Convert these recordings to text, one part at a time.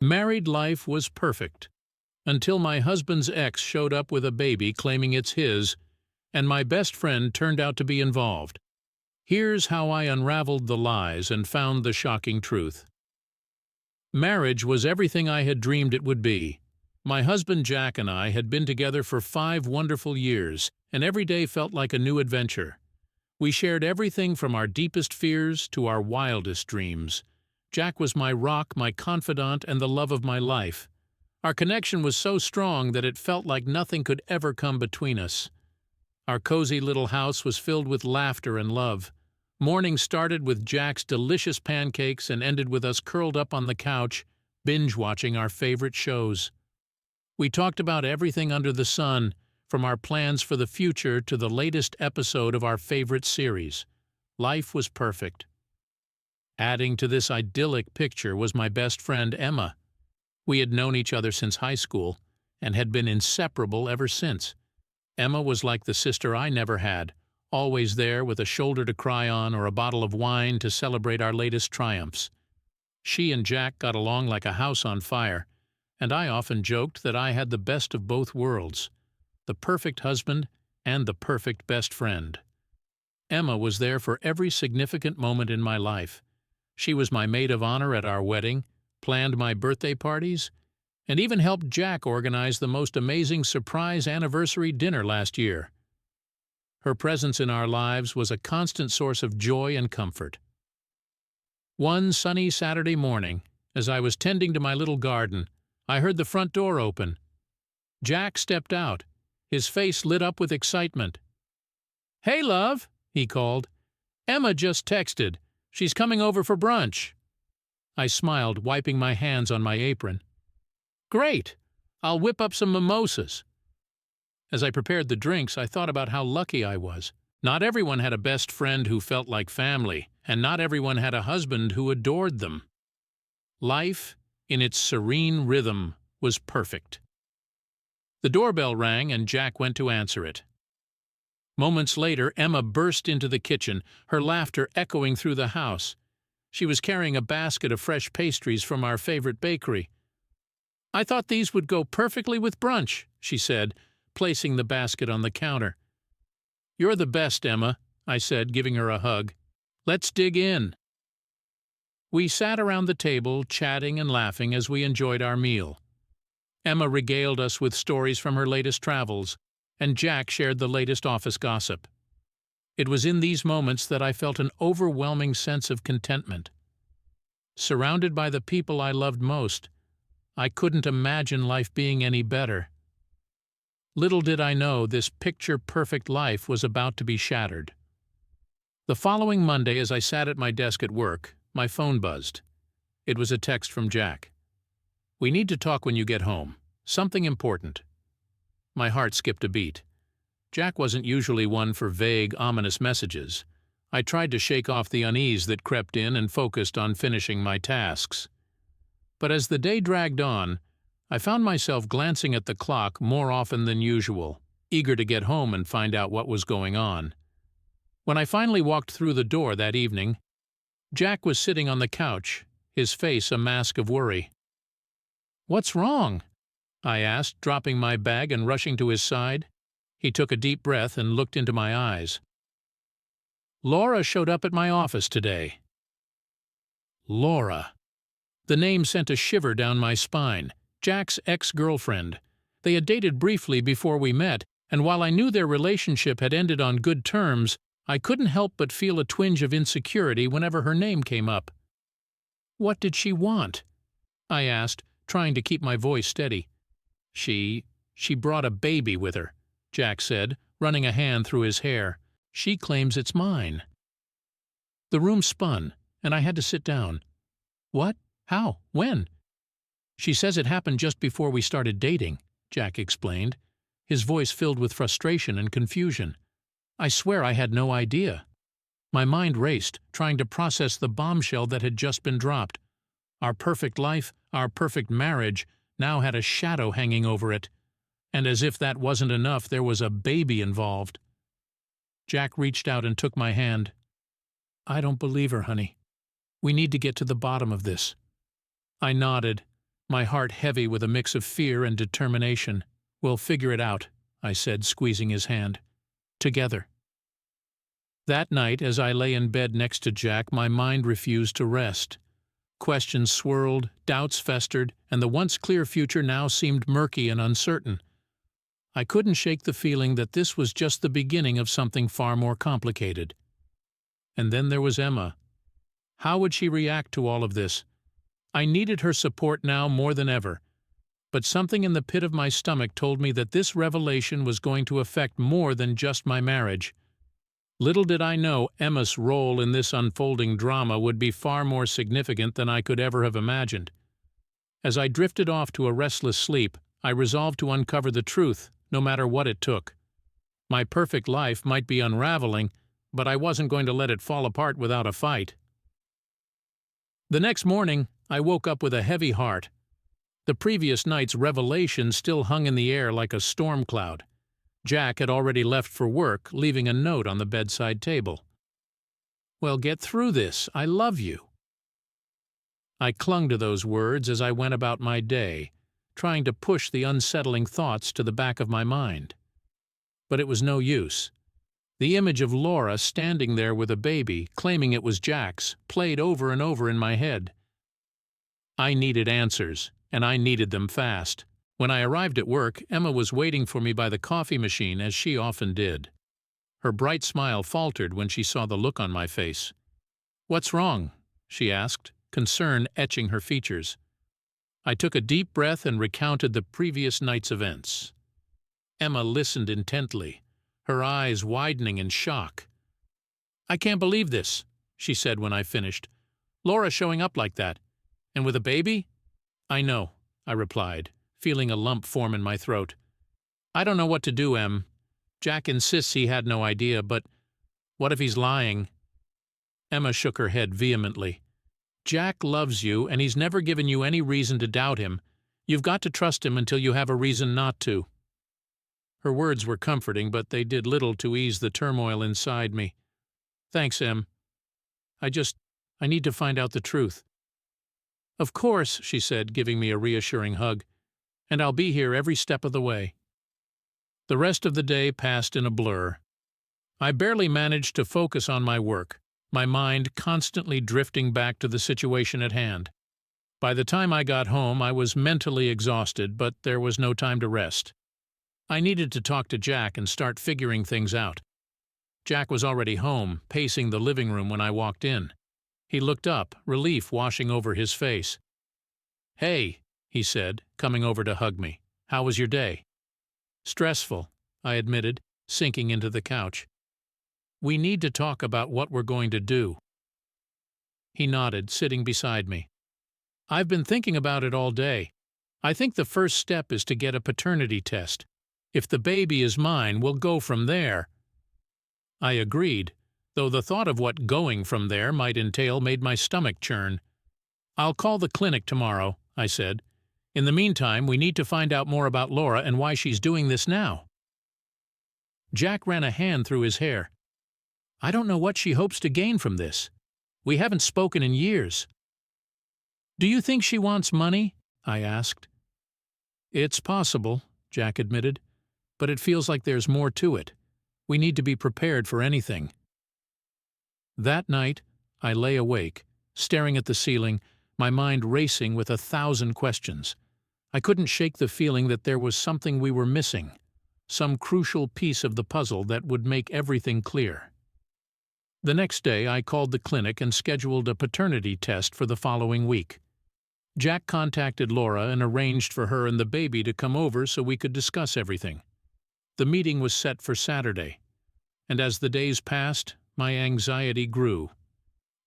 Married life was perfect, until my husband's ex showed up with a baby claiming it's his, and my best friend turned out to be involved. Here's how I unraveled the lies and found the shocking truth. Marriage was everything I had dreamed it would be. My husband Jack and I had been together for 5 wonderful years, and every day felt like a new adventure. We shared everything from our deepest fears to our wildest dreams. Jack was my rock, my confidant, and the love of my life. Our connection was so strong that it felt like nothing could ever come between us. Our cozy little house was filled with laughter and love. Mornings started with Jack's delicious pancakes and ended with us curled up on the couch, binge-watching our favorite shows. We talked about everything under the sun, from our plans for the future to the latest episode of our favorite series. Life was perfect. Adding to this idyllic picture was my best friend Emma. We had known each other since high school and had been inseparable ever since. Emma was like the sister I never had, always there with a shoulder to cry on or a bottle of wine to celebrate our latest triumphs. She and Jack got along like a house on fire, and I often joked that I had the best of both worlds, the perfect husband and the perfect best friend. Emma was there for every significant moment in my life. She was my maid of honor at our wedding, planned my birthday parties, and even helped Jack organize the most amazing surprise anniversary dinner last year. Her presence in our lives was a constant source of joy and comfort. One sunny Saturday morning, as I was tending to my little garden, I heard the front door open. Jack stepped out, his face lit up with excitement. "Hey, love," he called. "Emma just texted. She's coming over for brunch." I smiled, wiping my hands on my apron. "Great! I'll whip up some mimosas." As I prepared the drinks, I thought about how lucky I was. Not everyone had a best friend who felt like family, and not everyone had a husband who adored them. Life, in its serene rhythm, was perfect. The doorbell rang and Jack went to answer it. Moments later, Emma burst into the kitchen, her laughter echoing through the house. She was carrying a basket of fresh pastries from our favorite bakery. "I thought these would go perfectly with brunch," she said, placing the basket on the counter. "You're the best, Emma," I said, giving her a hug. "Let's dig in." We sat around the table, chatting and laughing as we enjoyed our meal. Emma regaled us with stories from her latest travels, and Jack shared the latest office gossip. It was in these moments that I felt an overwhelming sense of contentment. Surrounded by the people I loved most, I couldn't imagine life being any better. Little did I know this picture-perfect life was about to be shattered. The following Monday, as I sat at my desk at work, my phone buzzed. It was a text from Jack. "We need to talk when you get home. Something important." My heart skipped a beat. Jack wasn't usually one for vague, ominous messages. I tried to shake off the unease that crept in and focused on finishing my tasks. But as the day dragged on, I found myself glancing at the clock more often than usual, eager to get home and find out what was going on. When I finally walked through the door that evening, Jack was sitting on the couch, his face a mask of worry. "What's wrong?" I asked, dropping my bag and rushing to his side. He took a deep breath and looked into my eyes. "Laura showed up at my office today." Laura. The name sent a shiver down my spine. Jack's ex-girlfriend. They had dated briefly before we met, and while I knew their relationship had ended on good terms, I couldn't help but feel a twinge of insecurity whenever her name came up. "What did she want?" I asked, trying to keep my voice steady. She brought a baby with her," Jack said, running a hand through his hair. "She claims it's mine." The room spun, and I had to sit down. "What? How? When?" "She says it happened just before we started dating," Jack explained, his voice filled with frustration and confusion. I swear I had no idea. My mind raced, trying to process the bombshell that had just been dropped. Our perfect life, our perfect marriage, now had a shadow hanging over it. And as if that wasn't enough, there was a baby involved. Jack reached out and took my hand. "I don't believe her, honey. We need to get to the bottom of this." I nodded, my heart heavy with a mix of fear and determination. "We'll figure it out," I said, squeezing his hand. "Together." That night, as I lay in bed next to Jack, my mind refused to rest. Questions swirled, doubts festered, and the once clear future now seemed murky and uncertain. I couldn't shake the feeling that this was just the beginning of something far more complicated. And then there was Emma. How would she react to all of this? I needed her support now more than ever. But something in the pit of my stomach told me that this revelation was going to affect more than just my marriage. Little did I know Emma's role in this unfolding drama would be far more significant than I could ever have imagined. As I drifted off to a restless sleep, I resolved to uncover the truth, no matter what it took. My perfect life might be unraveling, but I wasn't going to let it fall apart without a fight. The next morning, I woke up with a heavy heart. The previous night's revelation still hung in the air like a storm cloud. Jack had already left for work, leaving a note on the bedside table. "Well, get through this. I love you." I clung to those words as I went about my day, trying to push the unsettling thoughts to the back of my mind. But it was no use. The image of Laura standing there with a baby, claiming it was Jack's, played over and over in my head. I needed answers, and I needed them fast. When I arrived at work, Emma was waiting for me by the coffee machine, as she often did. Her bright smile faltered when she saw the look on my face. "What's wrong?" she asked, concern etching her features. I took a deep breath and recounted the previous night's events. Emma listened intently, her eyes widening in shock. "I can't believe this," she said when I finished. "Laura showing up like that. And with a baby?" "I know," I replied, feeling a lump form in my throat. "I don't know what to do, Em. Jack insists he had no idea, but what if he's lying?" Emma shook her head vehemently. "Jack loves you, and he's never given you any reason to doubt him. You've got to trust him until you have a reason not to." Her words were comforting, but they did little to ease the turmoil inside me. "Thanks, Em. I need to find out the truth." "Of course," she said, giving me a reassuring hug. "And I'll be here every step of the way." The rest of the day passed in a blur. I barely managed to focus on my work, my mind constantly drifting back to the situation at hand. By the time I got home, I was mentally exhausted, but there was no time to rest. I needed to talk to Jack and start figuring things out. Jack was already home, pacing the living room when I walked in. He looked up, relief washing over his face. "Hey," he said, coming over to hug me. "How was your day?" "Stressful," I admitted, sinking into the couch. "We need to talk about what we're going to do." He nodded, sitting beside me. "I've been thinking about it all day. I think the first step is to get a paternity test. If the baby is mine, we'll go from there." I agreed, though the thought of what going from there might entail made my stomach churn. "I'll call the clinic tomorrow," I said. "In the meantime, we need to find out more about Laura and why she's doing this now." Jack ran a hand through his hair. "I don't know what she hopes to gain from this. We haven't spoken in years." "Do you think she wants money?" I asked. "It's possible," Jack admitted, "but it feels like there's more to it. We need to be prepared for anything." That night, I lay awake, staring at the ceiling, my mind racing with 1,000 questions. I couldn't shake the feeling that there was something we were missing, some crucial piece of the puzzle that would make everything clear. The next day, I called the clinic and scheduled a paternity test for the following week. Jack contacted Laura and arranged for her and the baby to come over so we could discuss everything. The meeting was set for Saturday, and as the days passed, my anxiety grew.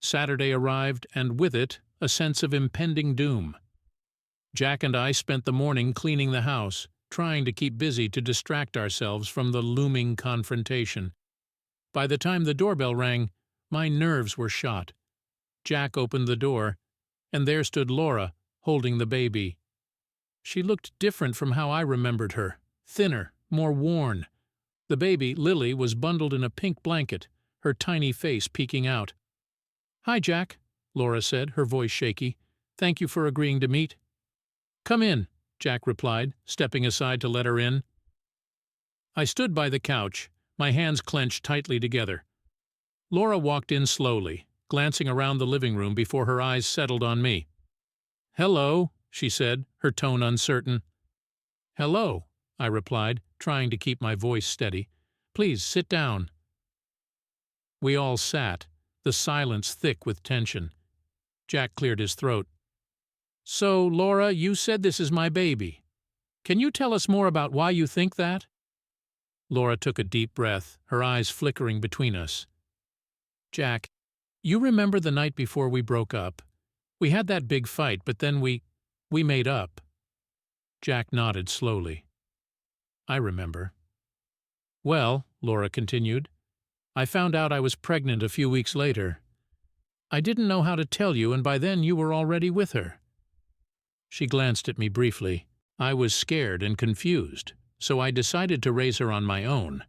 Saturday arrived, and with it, a sense of impending doom. Jack and I spent the morning cleaning the house, trying to keep busy to distract ourselves from the looming confrontation. By the time the doorbell rang, my nerves were shot. Jack opened the door, and there stood Laura, holding the baby. She looked different from how I remembered her, thinner, more worn. The baby, Lily, was bundled in a pink blanket, her tiny face peeking out. "Hi, Jack," Laura said, her voice shaky. "Thank you for agreeing to meet." "Come in," Jack replied, stepping aside to let her in. I stood by the couch, my hands clenched tightly together. Laura walked in slowly, glancing around the living room before her eyes settled on me. "Hello," she said, her tone uncertain. "Hello," I replied, trying to keep my voice steady. "Please sit down." We all sat, the silence thick with tension. Jack cleared his throat. "So, Laura, you said this is my baby. Can you tell us more about why you think that?" Laura took a deep breath, her eyes flickering between us. "Jack, you remember the night before we broke up? We had that big fight, but then we made up." Jack nodded slowly. "I remember." "Well," Laura continued, "I found out I was pregnant a few weeks later. I didn't know how to tell you, and by then you were already with her." She glanced at me briefly. I was scared and confused, so I decided to raise her on my own.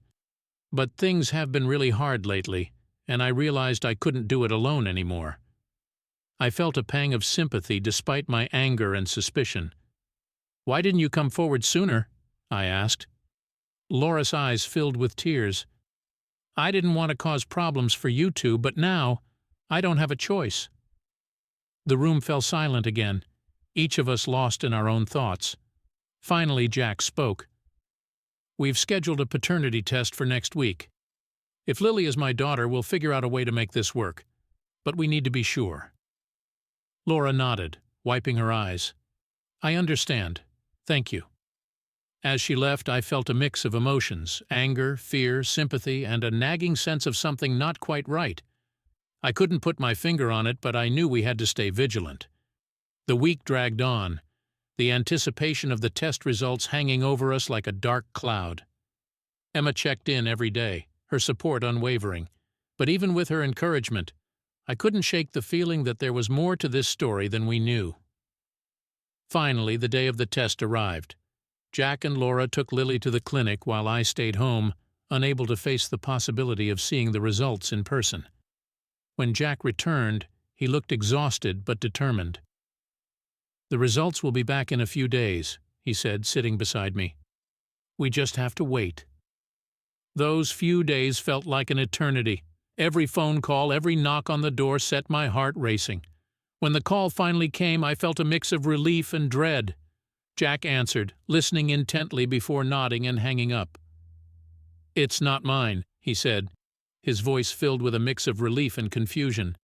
But things have been really hard lately, and I realized I couldn't do it alone anymore. I felt a pang of sympathy despite my anger and suspicion. "Why didn't you come forward sooner?" I asked. Laura's eyes filled with tears. "I didn't want to cause problems for you two, but now I don't have a choice." The room fell silent again, each of us lost in our own thoughts. Finally, Jack spoke. "We've scheduled a paternity test for next week. If Lily is my daughter, we'll figure out a way to make this work. But we need to be sure." Laura nodded, wiping her eyes. "I understand. Thank you." As she left, I felt a mix of emotions: anger, fear, sympathy, and a nagging sense of something not quite right. I couldn't put my finger on it, but I knew we had to stay vigilant. The week dragged on, the anticipation of the test results hanging over us like a dark cloud. Emma checked in every day, her support unwavering. But even with her encouragement, I couldn't shake the feeling that there was more to this story than we knew. Finally, the day of the test arrived. Jack and Laura took Lily to the clinic while I stayed home, unable to face the possibility of seeing the results in person. When Jack returned, he looked exhausted but determined. "The results will be back in a few days," he said, sitting beside me. "We just have to wait." Those few days felt like an eternity. Every phone call, every knock on the door set my heart racing. When the call finally came, I felt a mix of relief and dread. Jack answered, listening intently before nodding and hanging up. "It's not mine," he said, his voice filled with a mix of relief and confusion.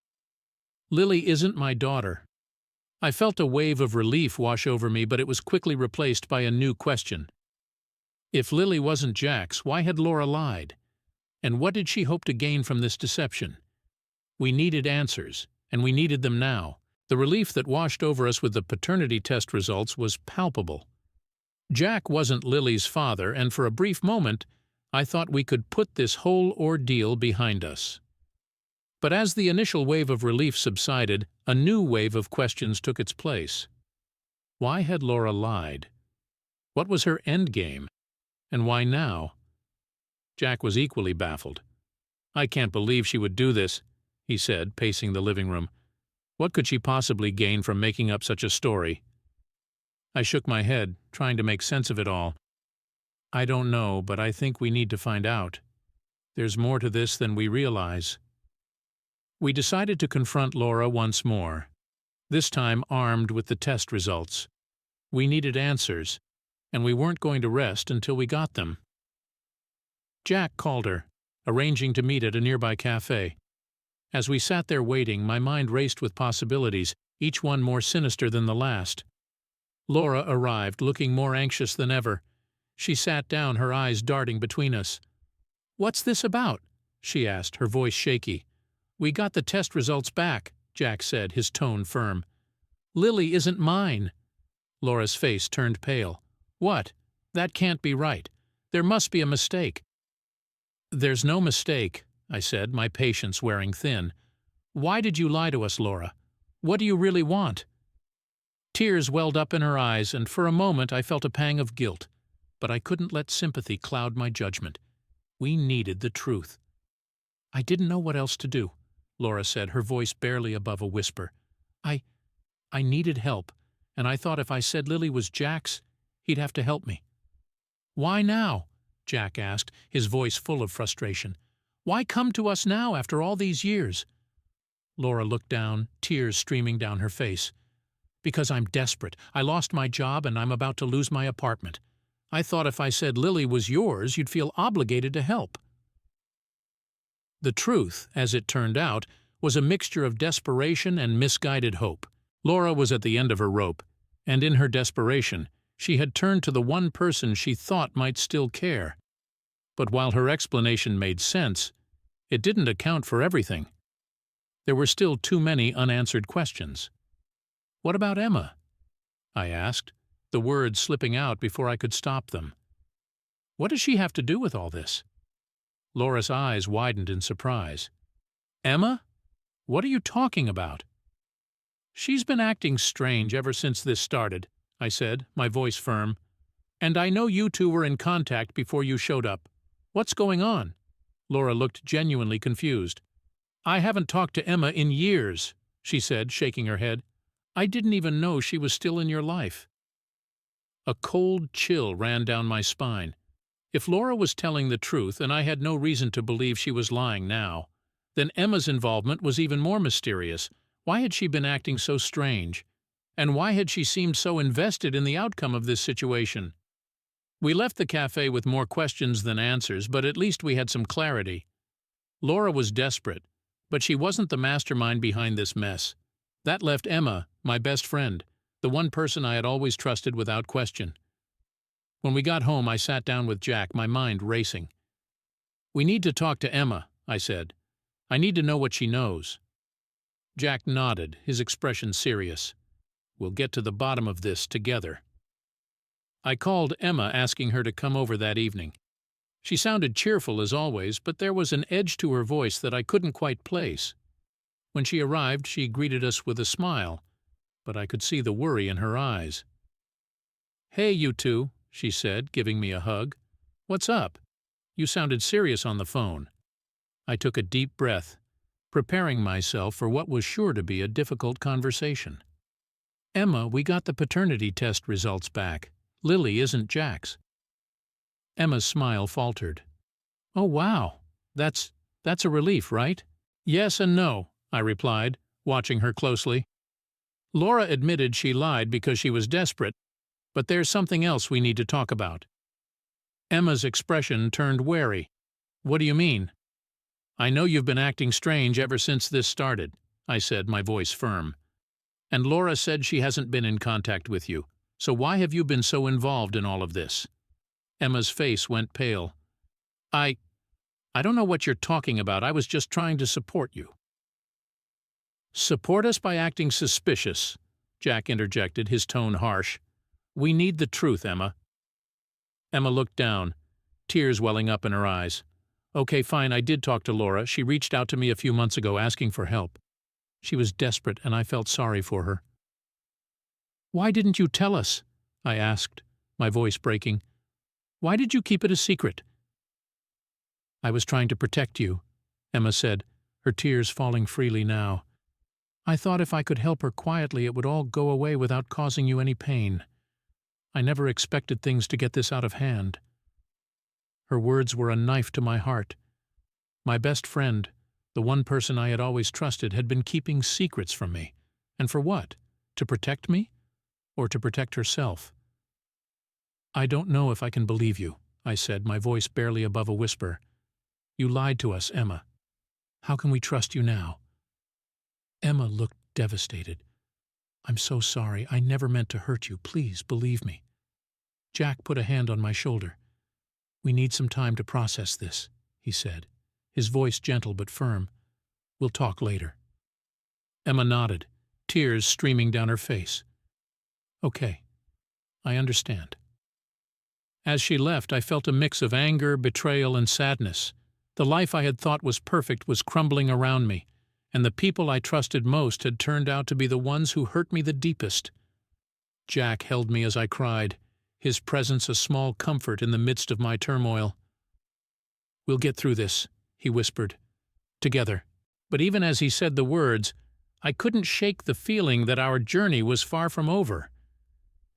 "Lily isn't my daughter." I felt a wave of relief wash over me, but it was quickly replaced by a new question. If Lily wasn't Jack's, why had Laura lied? And what did she hope to gain from this deception? We needed answers, and we needed them now. The relief that washed over us with the paternity test results was palpable. Jack wasn't Lily's father, and for a brief moment, I thought we could put this whole ordeal behind us. But as the initial wave of relief subsided, a new wave of questions took its place. Why had Laura lied? What was her endgame? And why now? Jack was equally baffled. "I can't believe she would do this," he said, pacing the living room. "What could she possibly gain from making up such a story?" I shook my head, trying to make sense of it all. "I don't know, but I think we need to find out. There's more to this than we realize." We decided to confront Laura once more, this time armed with the test results. We needed answers, and we weren't going to rest until we got them. Jack called her, arranging to meet at a nearby cafe. As we sat there waiting, my mind raced with possibilities, each one more sinister than the last. Laura arrived, looking more anxious than ever. She sat down, her eyes darting between us. "What's this about?" she asked, her voice shaky. "We got the test results back," Jack said, his tone firm. "Lily isn't mine." Laura's face turned pale. "What? That can't be right. There must be a mistake." "There's no mistake," I said, my patience wearing thin. "Why did you lie to us, Laura? What do you really want?" Tears welled up in her eyes, and for a moment I felt a pang of guilt. But I couldn't let sympathy cloud my judgment. We needed the truth. "I didn't know what else to do," Laura said, her voice barely above a whisper. I needed help, and I thought if I said Lily was Jack's, he'd have to help me." "Why now?" Jack asked, his voice full of frustration. "Why come to us now after all these years?" Laura looked down, tears streaming down her face. "Because I'm desperate. I lost my job and I'm about to lose my apartment. I thought if I said Lily was yours, you'd feel obligated to help." The truth, as it turned out, was a mixture of desperation and misguided hope. Laura was at the end of her rope, and in her desperation, she had turned to the one person she thought might still care. But while her explanation made sense, it didn't account for everything. There were still too many unanswered questions. "What about Emma?" I asked, the words slipping out before I could stop them. "What does she have to do with all this?" Laura's eyes widened in surprise. "Emma? What are you talking about?" "She's been acting strange ever since this started," I said, my voice firm. "And I know you two were in contact before you showed up. What's going on?" Laura looked genuinely confused. "I haven't talked to Emma in years," she said, shaking her head. "I didn't even know she was still in your life." A cold chill ran down my spine. If Laura was telling the truth, and I had no reason to believe she was lying now, then Emma's involvement was even more mysterious. Why had she been acting so strange? And why had she seemed so invested in the outcome of this situation? We left the cafe with more questions than answers, but at least we had some clarity. Laura was desperate, but she wasn't the mastermind behind this mess. That left Emma, my best friend, the one person I had always trusted without question. When we got home, I sat down with Jack, my mind racing. "We need to talk to Emma," I said. "I need to know what she knows." Jack nodded, his expression serious. "We'll get to the bottom of this together." I called Emma, asking her to come over that evening. She sounded cheerful as always, but there was an edge to her voice that I couldn't quite place. When she arrived, she greeted us with a smile, but I could see the worry in her eyes. "Hey, you two," she said, giving me a hug. "What's up? You sounded serious on the phone." I took a deep breath, preparing myself for what was sure to be a difficult conversation. "Emma, we got the paternity test results back. Lily isn't Jack's." Emma's smile faltered. "Oh, wow. That's a relief, right?" "Yes and no," I replied, watching her closely. Laura admitted she lied because she was desperate, but there's something else we need to talk about. Emma's expression turned wary. "What do you mean?" "I know you've been acting strange ever since this started," I said, my voice firm. "And Laura said she hasn't been in contact with you. So why have you been so involved in all of this?" Emma's face went pale. I don't know what you're talking about. I was just trying to support you." "Support us by acting suspicious," Jack interjected, his tone harsh. "We need the truth, Emma." Emma looked down, tears welling up in her eyes. "Okay, fine, I did talk to Laura. She reached out to me a few months ago asking for help. She was desperate, and I felt sorry for her." "Why didn't you tell us?" I asked, my voice breaking. "Why did you keep it a secret?" "I was trying to protect you," Emma said, her tears falling freely now. "I thought if I could help her quietly it would all go away without causing you any pain. I never expected things to get this out of hand." Her words were a knife to my heart. My best friend, the one person I had always trusted, had been keeping secrets from me. And for what? To protect me? Or to protect herself? "I don't know if I can believe you," I said, my voice barely above a whisper. "You lied to us, Emma. How can we trust you now?" Emma looked devastated. "I'm so sorry. I never meant to hurt you. Please believe me." Jack put a hand on my shoulder. "We need some time to process this," he said, his voice gentle but firm. "We'll talk later." Emma nodded, tears streaming down her face. "Okay, I understand." As she left, I felt a mix of anger, betrayal, and sadness. The life I had thought was perfect was crumbling around me, and the people I trusted most had turned out to be the ones who hurt me the deepest. Jack held me as I cried, his presence a small comfort in the midst of my turmoil. "We'll get through this," he whispered. "Together." But even as he said the words, I couldn't shake the feeling that our journey was far from over.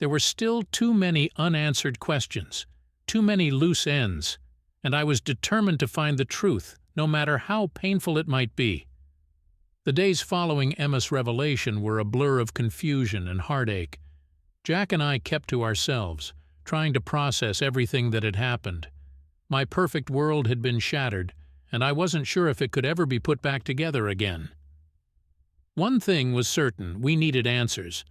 There were still too many unanswered questions, too many loose ends, and I was determined to find the truth, no matter how painful it might be. The days following Emma's revelation were a blur of confusion and heartache. Jack and I kept to ourselves, trying to process everything that had happened. My perfect world had been shattered, and I wasn't sure if it could ever be put back together again. One thing was certain: we needed answers.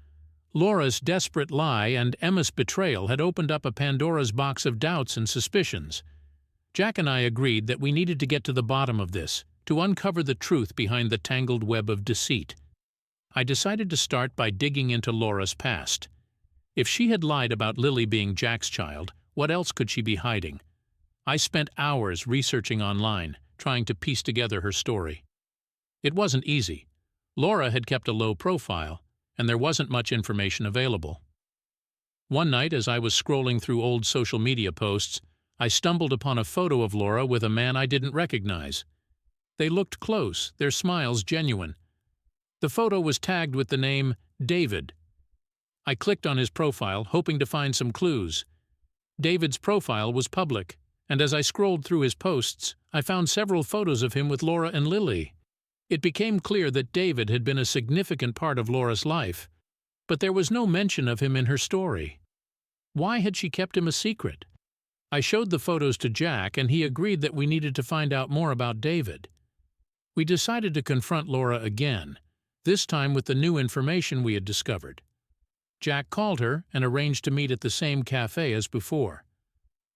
Laura's desperate lie and Emma's betrayal had opened up a Pandora's box of doubts and suspicions. Jack and I agreed that we needed to get to the bottom of this, to uncover the truth behind the tangled web of deceit. I decided to start by digging into Laura's past. If she had lied about Lily being Jack's child, what else could she be hiding? I spent hours researching online, trying to piece together her story. It wasn't easy. Laura had kept a low profile, and there wasn't much information available. One night, as I was scrolling through old social media posts, I stumbled upon a photo of Laura with a man I didn't recognize. They looked close, their smiles genuine. The photo was tagged with the name David. I clicked on his profile, hoping to find some clues. David's profile was public, and as I scrolled through his posts, I found several photos of him with Laura and Lily. It became clear that David had been a significant part of Laura's life, but there was no mention of him in her story. Why had she kept him a secret? I showed the photos to Jack, and he agreed that we needed to find out more about David. We decided to confront Laura again, this time with the new information we had discovered. Jack called her and arranged to meet at the same cafe as before.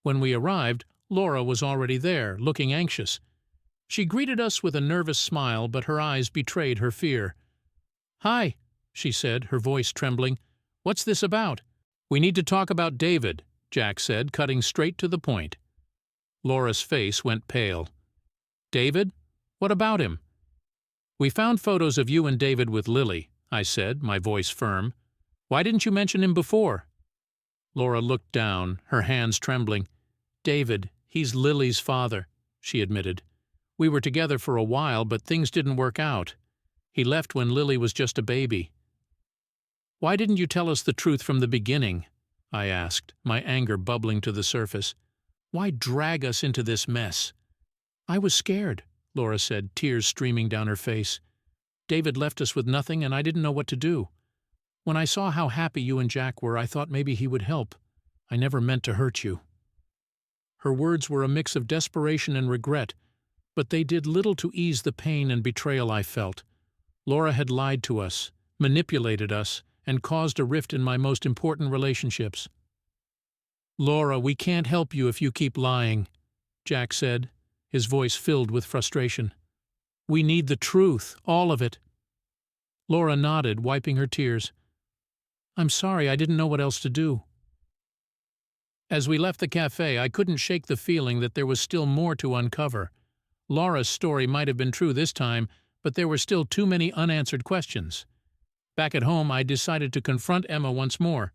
When we arrived, Laura was already there, looking anxious. She greeted us with a nervous smile, but her eyes betrayed her fear. "Hi," she said, her voice trembling. "What's this about?" "We need to talk about David," Jack said, cutting straight to the point. Laura's face went pale. "David? What about him?" "We found photos of you and David with Lily," I said, my voice firm. "Why didn't you mention him before?" Laura looked down, her hands trembling. "David, he's Lily's father," she admitted. "We were together for a while, but things didn't work out. He left when Lily was just a baby." "Why didn't you tell us the truth from the beginning?" I asked, my anger bubbling to the surface. "Why drag us into this mess?" "I was scared," Laura said, tears streaming down her face. "David left us with nothing, and I didn't know what to do. When I saw how happy you and Jack were, I thought maybe he would help. I never meant to hurt you." Her words were a mix of desperation and regret, but they did little to ease the pain and betrayal I felt. Laura had lied to us, manipulated us, and caused a rift in my most important relationships. "Laura, we can't help you if you keep lying," Jack said, his voice filled with frustration. "We need the truth, all of it." Laura nodded, wiping her tears. "I'm sorry, I didn't know what else to do." As we left the cafe, I couldn't shake the feeling that there was still more to uncover. Laura's story might have been true this time, but there were still too many unanswered questions. Back at home, I decided to confront Emma once more.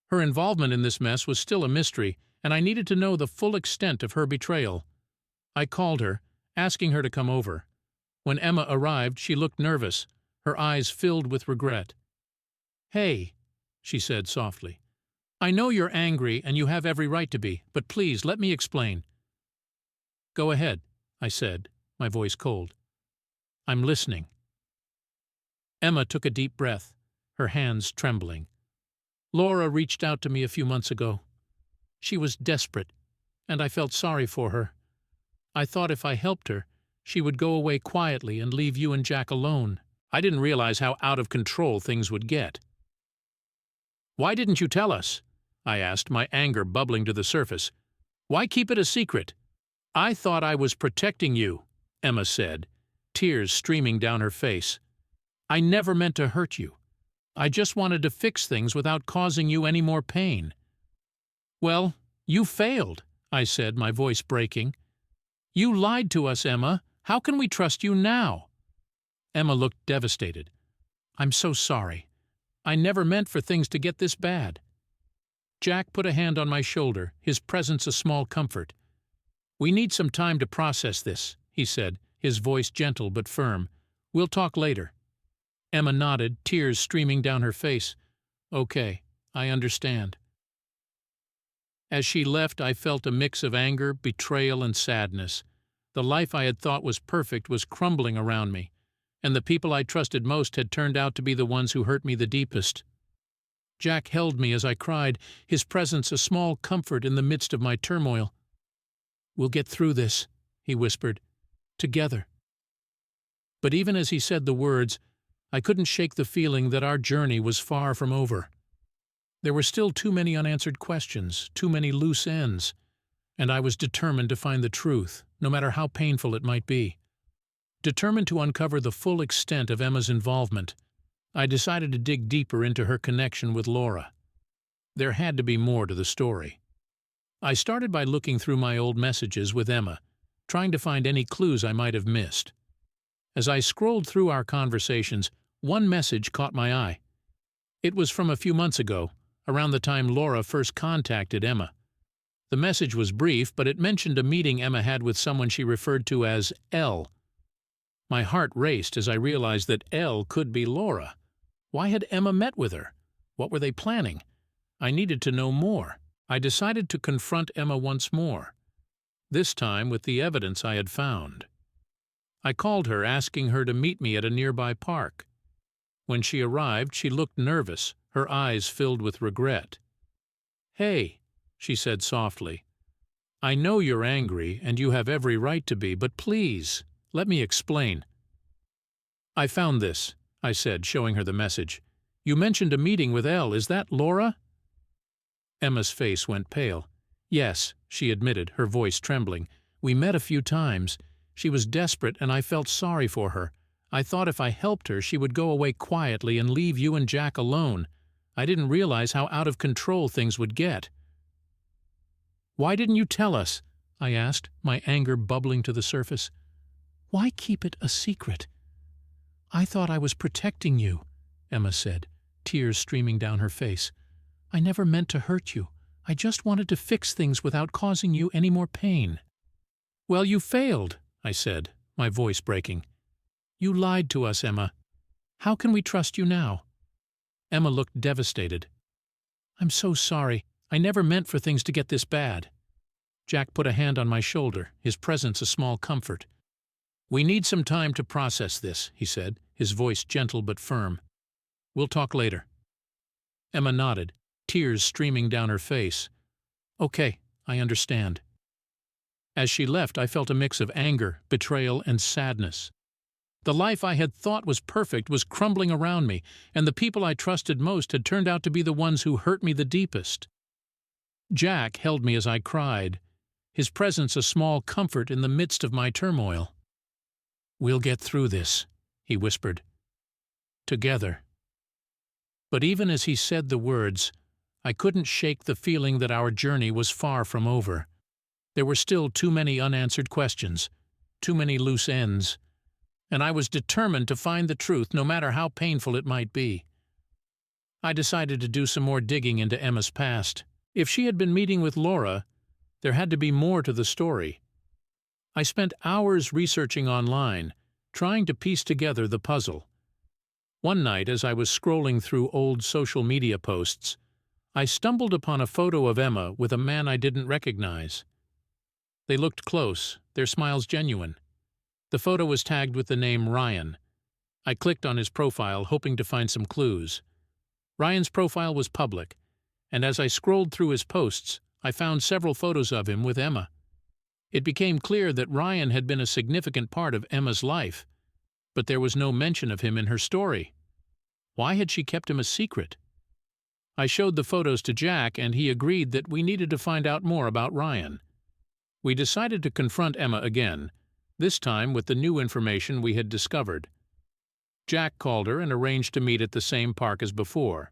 Her involvement in this mess was still a mystery, and I needed to know the full extent of her betrayal. I called her, asking her to come over. When Emma arrived, she looked nervous, her eyes filled with regret. "Hey," she said softly. "I know you're angry and you have every right to be, but please let me explain." "Go ahead," I said, my voice cold. "I'm listening." Emma took a deep breath, her hands trembling. "Laura reached out to me a few months ago. She was desperate, and I felt sorry for her. I thought if I helped her, she would go away quietly and leave you and Jack alone. I didn't realize how out of control things would get." "Why didn't you tell us?" I asked, my anger bubbling to the surface. "Why keep it a secret?" "I thought I was protecting you," Emma said, tears streaming down her face. "I never meant to hurt you. I just wanted to fix things without causing you any more pain." "Well, you failed," I said, my voice breaking. "You lied to us, Emma. How can we trust you now?" Emma looked devastated. "I'm so sorry. I never meant for things to get this bad." Jack put a hand on my shoulder, his presence a small comfort. "We need some time to process this," he said, his voice gentle but firm. "We'll talk later." Emma nodded, tears streaming down her face. "Okay," I understand." As she left, I felt a mix of anger, betrayal, and sadness. The life I had thought was perfect was crumbling around me, and the people I trusted most had turned out to be the ones who hurt me the deepest. Jack held me as I cried, his presence a small comfort in the midst of my turmoil. "We'll get through this," he whispered. "Together." But even as he said the words, I couldn't shake the feeling that our journey was far from over. There were still too many unanswered questions, too many loose ends, and I was determined to find the truth, no matter how painful it might be. Determined to uncover the full extent of Emma's involvement, I decided to dig deeper into her connection with Laura. There had to be more to the story. I started by looking through my old messages with Emma, trying to find any clues I might have missed. As I scrolled through our conversations, one message caught my eye. It was from a few months ago, around the time Laura first contacted Emma. The message was brief, but it mentioned a meeting Emma had with someone she referred to as L. My heart raced as I realized that L could be Laura. Why had Emma met with her? What were they planning? I needed to know more. I decided to confront Emma once more, this time with the evidence I had found. I called her, asking her to meet me at a nearby park. When she arrived, she looked nervous, her eyes filled with regret. "Hey," she said softly, "I know you're angry, and you have every right to be, but please, let me explain." "I found this," I said, showing her the message. "You mentioned a meeting with Elle. Is that Laura?" Emma's face went pale. "Yes," she admitted, her voice trembling. "We met a few times. She was desperate, and I felt sorry for her. I thought if I helped her, she would go away quietly and leave you and Jack alone. I didn't realize how out of control things would get." "Why didn't you tell us?" I asked, my anger bubbling to the surface. "Why keep it a secret?" "I thought I was protecting you," Emma said, tears streaming down her face. "I never meant to hurt you. I just wanted to fix things without causing you any more pain." "Well, you failed," I said, my voice breaking. "You lied to us, Emma. How can we trust you now?" Emma looked devastated. "I'm so sorry. I never meant for things to get this bad." Jack put a hand on my shoulder, his presence a small comfort. "We need some time to process this," he said, his voice gentle but firm. "We'll talk later." Emma nodded, tears streaming down her face. "Okay, I understand." As she left, I felt a mix of anger, betrayal, and sadness. The life I had thought was perfect was crumbling around me, and the people I trusted most had turned out to be the ones who hurt me the deepest. Jack held me as I cried, his presence a small comfort in the midst of my turmoil. "We'll get through this," he whispered. "Together." But even as he said the words, I couldn't shake the feeling that our journey was far from over. There were still too many unanswered questions, too many loose ends, and I was determined to find the truth no matter how painful it might be. I decided to do some more digging into Emma's past. If she had been meeting with Laura, there had to be more to the story. I spent hours researching online, trying to piece together the puzzle. One night, as I was scrolling through old social media posts, I stumbled upon a photo of Emma with a man I didn't recognize. They looked close, their smiles genuine. The photo was tagged with the name Ryan. I clicked on his profile, hoping to find some clues. Ryan's profile was public, and as I scrolled through his posts, I found several photos of him with Emma. It became clear that Ryan had been a significant part of Emma's life, but there was no mention of him in her story. Why had she kept him a secret? I showed the photos to Jack, and he agreed that we needed to find out more about Ryan. We decided to confront Emma again, this time with the new information we had discovered. Jack called her and arranged to meet at the same park as before.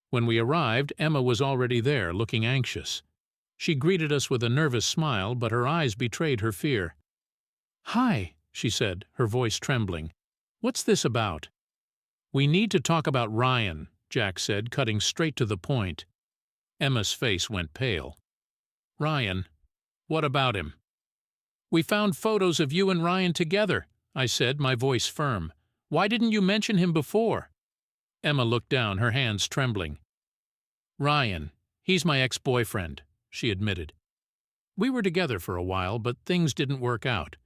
When we arrived, Emma was already there, looking anxious. She greeted us with a nervous smile, but her eyes betrayed her fear. "Hi," she said, her voice trembling. "What's this about?" "We need to talk about Ryan," Jack said, cutting straight to the point. Emma's face went pale. "Ryan? What about him?" "We found photos of you and Ryan together," I said, my voice firm. "Why didn't you mention him before?" Emma looked down, her hands trembling. Ryan. He's my ex-boyfriend, she admitted. We were together for a while, but things didn't work out.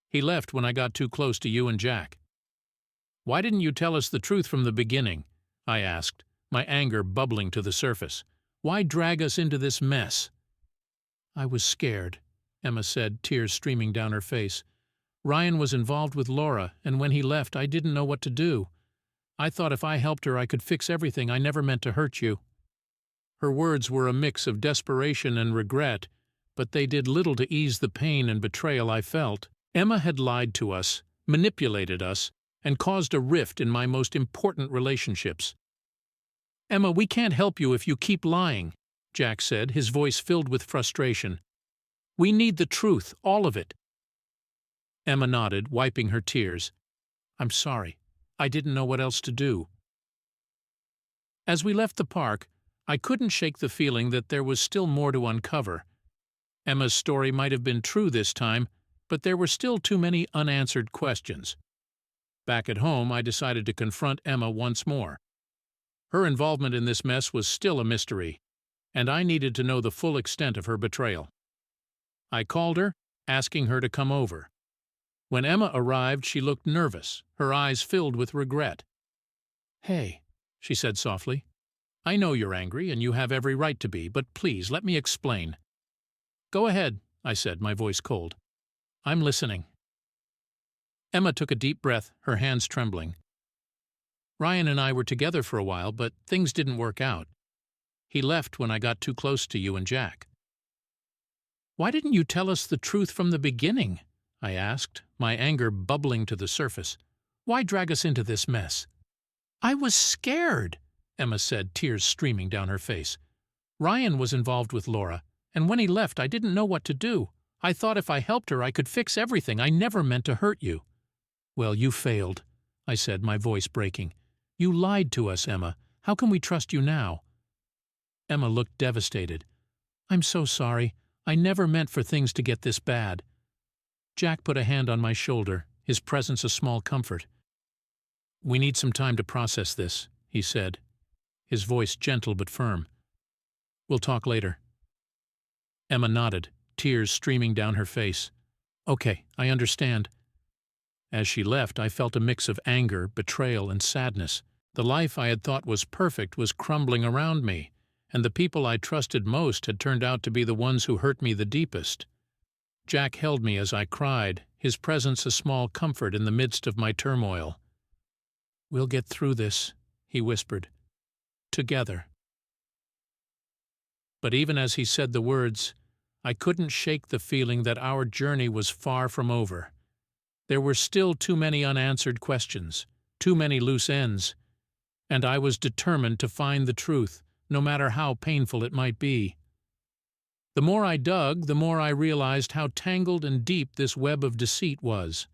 He left when I got too close to you and Jack. Why didn't you tell us the truth from the beginning? I asked, my anger bubbling to the surface. Why drag us into this mess? I was scared, Emma said, tears streaming down her face. Ryan was involved with Laura, and when he left, I didn't know what to do. I thought if I helped her, I could fix everything. I never meant to hurt you. Her words were a mix of desperation and regret, but they did little to ease the pain and betrayal I felt. Emma had lied to us, manipulated us, and caused a rift in my most important relationships. Emma, we can't help you if you keep lying, Jack said, his voice filled with frustration. We need the truth, all of it. Emma nodded, wiping her tears. I'm sorry. I didn't know what else to do. As we left the park, I couldn't shake the feeling that there was still more to uncover. Emma's story might have been true this time, but there were still too many unanswered questions. Back at home, I decided to confront Emma once more. Her involvement in this mess was still a mystery, and I needed to know the full extent of her betrayal. I called her, asking her to come over. When Emma arrived, she looked nervous, her eyes filled with regret. Hey, she said softly. I know you're angry and you have every right to be, but please let me explain. Go ahead, I said, my voice cold. I'm listening. Emma took a deep breath, her hands trembling. Ryan and I were together for a while, but things didn't work out. He left when I got too close to you and Jack. Why didn't you tell us the truth from the beginning? I asked, my anger bubbling to the surface. Why drag us into this mess? I was scared, Emma said, tears streaming down her face. Ryan was involved with Laura, and when he left, I didn't know what to do. I thought if I helped her, I could fix everything. I never meant to hurt you. Well, you failed, I said, my voice breaking. You lied to us, Emma. How can we trust you now? Emma looked devastated. I'm so sorry. I never meant for things to get this bad. Jack put a hand on my shoulder, his presence a small comfort. We need some time to process this, he said, his voice gentle but firm. We'll talk later. Emma nodded, tears streaming down her face. Okay, I understand. As she left, I felt a mix of anger, betrayal, and sadness. The life I had thought was perfect was crumbling around me, and the people I trusted most had turned out to be the ones who hurt me the deepest. Jack held me as I cried, his presence a small comfort in the midst of my turmoil. We'll get through this, he whispered. Together. But even as he said the words, I couldn't shake the feeling that our journey was far from over. There were still too many unanswered questions, too many loose ends, and I was determined to find the truth, no matter how painful it might be. The more I dug, the more I realized how tangled and deep this web of deceit was.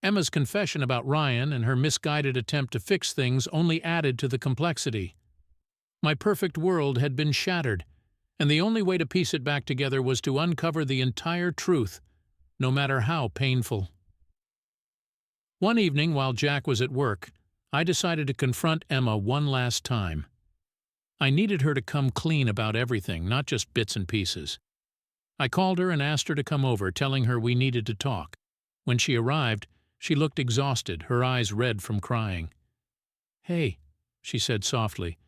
Emma's confession about Ryan and her misguided attempt to fix things only added to the complexity. My perfect world had been shattered, and the only way to piece it back together was to uncover the entire truth, no matter how painful. One evening, while Jack was at work, I decided to confront Emma one last time. I needed her to come clean about everything, not just bits and pieces. I called her and asked her to come over, telling her we needed to talk. When she arrived, she looked exhausted, her eyes red from crying. Hey, she said softly,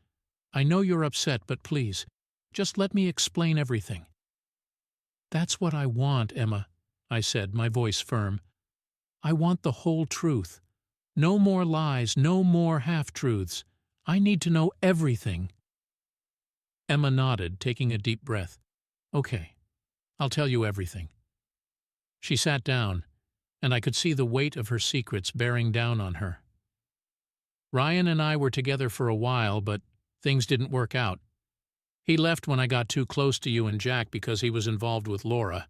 I know you're upset, but please, just let me explain everything. That's what I want, Emma, I said, my voice firm. I want the whole truth. No more lies, no more half-truths. I need to know everything. Emma nodded, taking a deep breath. Okay, I'll tell you everything. She sat down, and I could see the weight of her secrets bearing down on her. Ryan and I were together for a while, but things didn't work out. He left when I got too close to you and Jack because he was involved with Laura.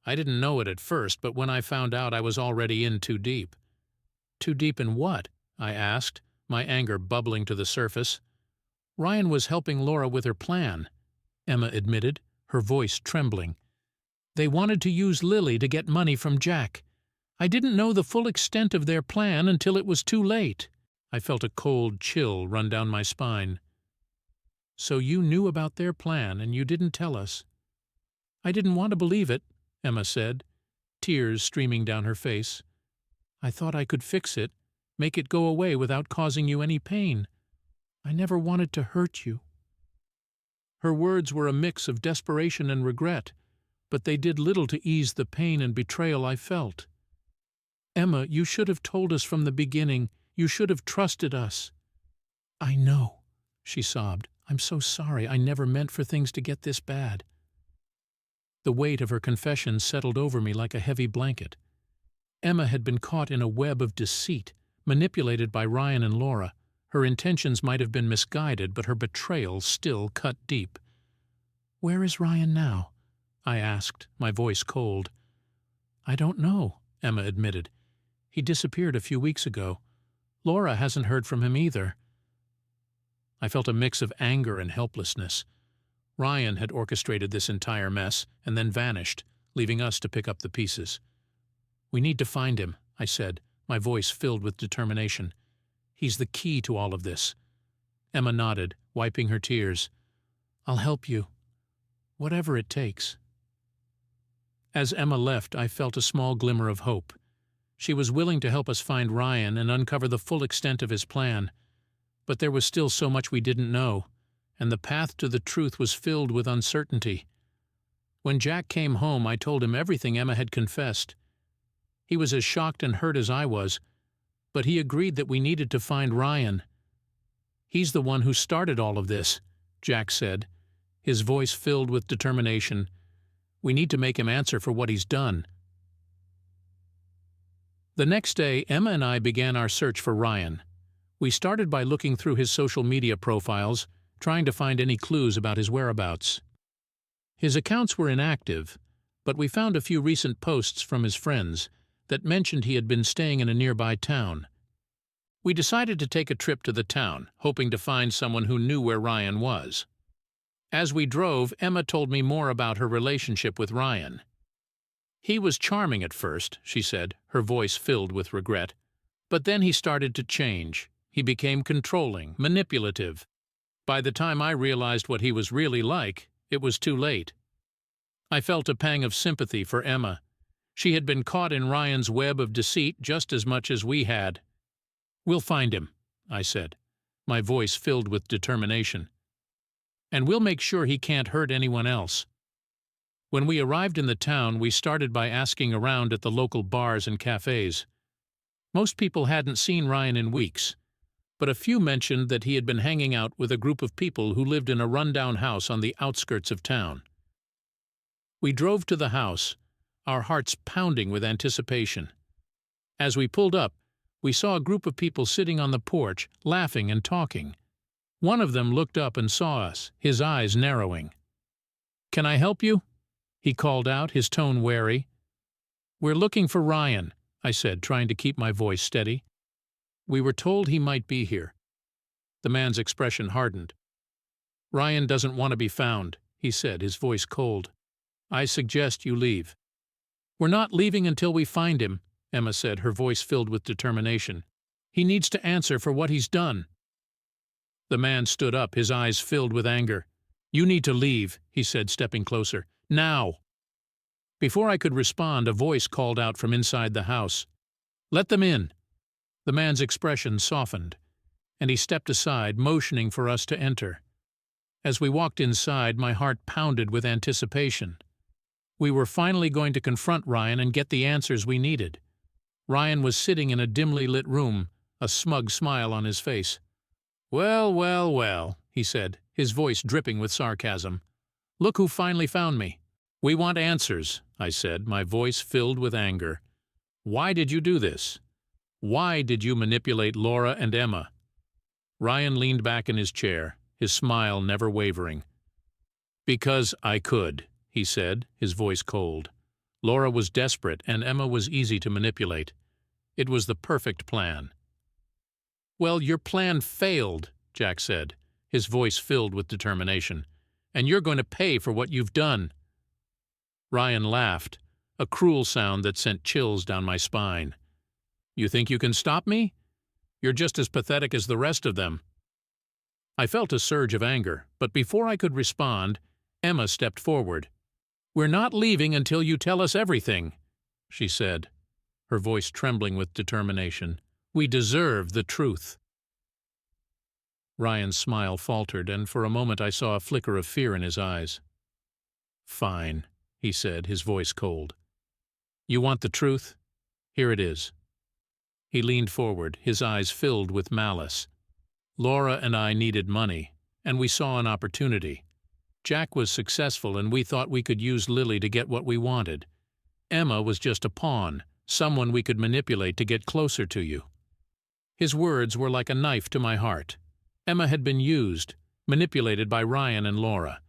I didn't know it at first, but when I found out, I was already in too deep. Too deep in what? I asked, my anger bubbling to the surface. Ryan was helping Laura with her plan, Emma admitted, her voice trembling. They wanted to use Lily to get money from Jack. I didn't know the full extent of their plan until it was too late. I felt a cold chill run down my spine. So you knew about their plan and you didn't tell us. I didn't want to believe it, Emma said, tears streaming down her face. I thought I could fix it, make it go away without causing you any pain. I never wanted to hurt you. Her words were a mix of desperation and regret, but they did little to ease the pain and betrayal I felt. Emma, you should have told us from the beginning. You should have trusted us. I know, she sobbed. I'm so sorry. I never meant for things to get this bad. The weight of her confession settled over me like a heavy blanket. Emma had been caught in a web of deceit, manipulated by Ryan and Laura. Her intentions might have been misguided, but her betrayal still cut deep. Where is Ryan now? I asked, my voice cold. I don't know, Emma admitted. He disappeared a few weeks ago. Laura hasn't heard from him either. I felt a mix of anger and helplessness. Ryan had orchestrated this entire mess and then vanished, leaving us to pick up the pieces. We need to find him, I said, my voice filled with determination. He's the key to all of this. Emma nodded, wiping her tears. I'll help you. Whatever it takes. As Emma left, I felt a small glimmer of hope. She was willing to help us find Ryan and uncover the full extent of his plan. But there was still so much we didn't know, and the path to the truth was filled with uncertainty. When Jack came home, I told him everything Emma had confessed. He was as shocked and hurt as I was, but he agreed that we needed to find Ryan. He's the one who started all of this, Jack said, his voice filled with determination. We need to make him answer for what he's done. The next day, Emma and I began our search for Ryan. We started by looking through his social media profiles, trying to find any clues about his whereabouts. His accounts were inactive, but we found a few recent posts from his friends that mentioned he had been staying in a nearby town. We decided to take a trip to the town, hoping to find someone who knew where Ryan was. As we drove, Emma told me more about her relationship with Ryan. He was charming at first, she said, her voice filled with regret. But then he started to change. He became controlling, manipulative. By the time I realized what he was really like, it was too late. I felt a pang of sympathy for Emma. She had been caught in Ryan's web of deceit just as much as we had. We'll find him, I said, my voice filled with determination. And we'll make sure he can't hurt anyone else. When we arrived in the town, we started by asking around at the local bars and cafes. Most people hadn't seen Ryan in weeks, but a few mentioned that he had been hanging out with a group of people who lived in a rundown house on the outskirts of town. We drove to the house, our hearts pounding with anticipation. As we pulled up, we saw a group of people sitting on the porch, laughing and talking. One of them looked up and saw us, his eyes narrowing. "Can I help you?" he called out, his tone wary. "We're looking for Ryan," I said, trying to keep my voice steady. "We were told he might be here." The man's expression hardened. "Ryan doesn't want to be found," he said, his voice cold. "I suggest you leave." "We're not leaving until we find him," Emma said, her voice filled with determination. "He needs to answer for what he's done." The man stood up, his eyes filled with anger. "You need to leave," he said, stepping closer. "Now!" Before I could respond, a voice called out from inside the house. "Let them in." The man's expression softened, and he stepped aside, motioning for us to enter. As we walked inside, my heart pounded with anticipation. We were finally going to confront Ryan and get the answers we needed. Ryan was sitting in a dimly lit room, a smug smile on his face. "Well, well, well," he said, his voice dripping with sarcasm. "Look who finally found me." "We want answers," I said, my voice filled with anger. "Why did you do this? Why did you manipulate Laura and Emma?" Ryan leaned back in his chair, his smile never wavering. "Because I could," he said, his voice cold. "Laura was desperate and Emma was easy to manipulate. It was the perfect plan." "Well, your plan failed," Jack said, his voice filled with determination. "And you're going to pay for what you've done." Ryan laughed, a cruel sound that sent chills down my spine. "You think you can stop me? You're just as pathetic as the rest of them." I felt a surge of anger, but before I could respond, Emma stepped forward. "We're not leaving until you tell us everything," she said, her voice trembling with determination. "We deserve the truth." Ryan's smile faltered, and for a moment I saw a flicker of fear in his eyes. "Fine," he said, his voice cold. "You want the truth? Here it is." He leaned forward, his eyes filled with malice. "Laura and I needed money, and we saw an opportunity. Jack was successful, and we thought we could use Lily to get what we wanted. Emma was just a pawn, someone we could manipulate to get closer to you." His words were like a knife to my heart. Emma had been used, manipulated by Ryan and Laura,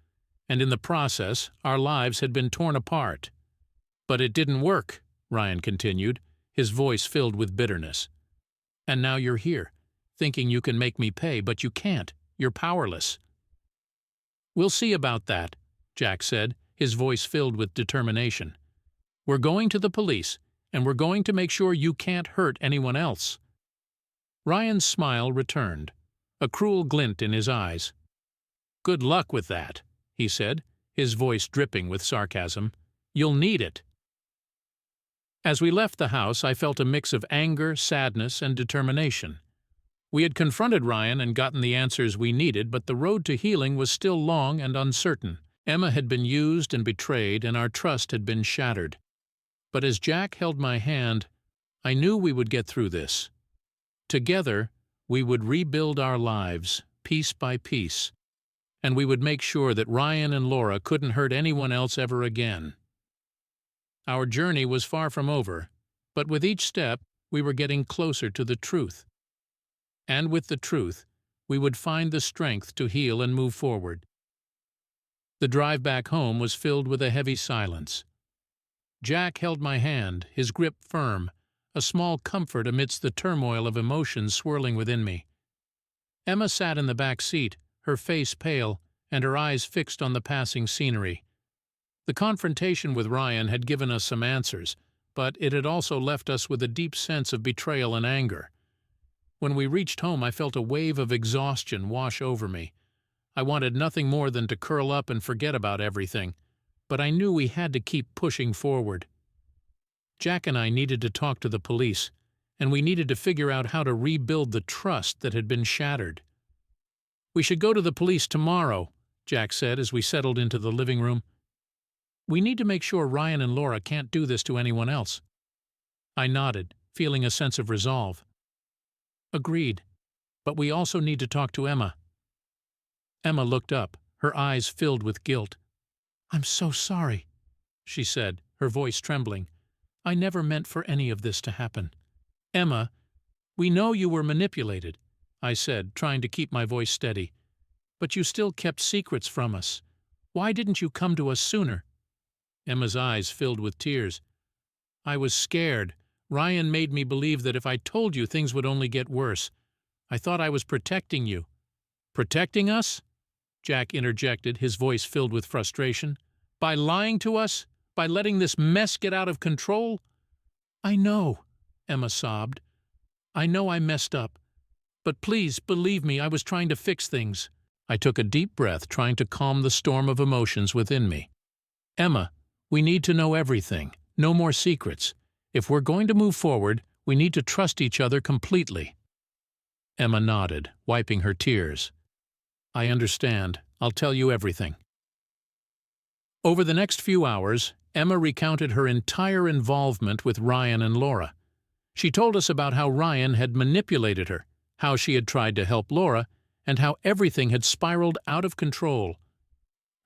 and in the process, our lives had been torn apart. "But it didn't work," Ryan continued, his voice filled with bitterness. "And now you're here, thinking you can make me pay, but you can't. You're powerless." "We'll see about that," Jack said, his voice filled with determination. "We're going to the police, and we're going to make sure you can't hurt anyone else." Ryan's smile returned, a cruel glint in his eyes. "Good luck with that," he said, his voice dripping with sarcasm. "You'll need it." As we left the house, I felt a mix of anger, sadness, and determination. We had confronted Ryan and gotten the answers we needed, but the road to healing was still long and uncertain. Emma had been used and betrayed, and our trust had been shattered. But as Jack held my hand, I knew we would get through this. Together, we would rebuild our lives, piece by piece, and we would make sure that Ryan and Laura couldn't hurt anyone else ever again. Our journey was far from over, but with each step, we were getting closer to the truth. And with the truth, we would find the strength to heal and move forward. The drive back home was filled with a heavy silence. Jack held my hand, his grip firm, a small comfort amidst the turmoil of emotions swirling within me. Emma sat in the back seat, her face pale, and her eyes fixed on the passing scenery. The confrontation with Ryan had given us some answers, but it had also left us with a deep sense of betrayal and anger. When we reached home, I felt a wave of exhaustion wash over me. I wanted nothing more than to curl up and forget about everything, but I knew we had to keep pushing forward. Jack and I needed to talk to the police, and we needed to figure out how to rebuild the trust that had been shattered. "We should go to the police tomorrow," Jack said as we settled into the living room. "We need to make sure Ryan and Laura can't do this to anyone else." I nodded, feeling a sense of resolve. "Agreed, but we also need to talk to Emma." Emma looked up, her eyes filled with guilt. "I'm so sorry," she said, her voice trembling. "I never meant for any of this to happen." "Emma, we know you were manipulated," I said, trying to keep my voice steady. "But you still kept secrets from us. Why didn't you come to us sooner?" Emma's eyes filled with tears. "I was scared. Ryan made me believe that if I told you, things would only get worse. I thought I was protecting you." "Protecting us?" Jack interjected, his voice filled with frustration. "By lying to us? By letting this mess get out of control?" "I know," Emma sobbed. "I know I messed up. But please, believe me, I was trying to fix things." I took a deep breath, trying to calm the storm of emotions within me. "Emma, we need to know everything. No more secrets. If we're going to move forward, we need to trust each other completely." Emma nodded, wiping her tears. "I understand. I'll tell you everything." Over the next few hours, Emma recounted her entire involvement with Ryan and Laura. She told us about how Ryan had manipulated her, how she had tried to help Laura, and how everything had spiraled out of control.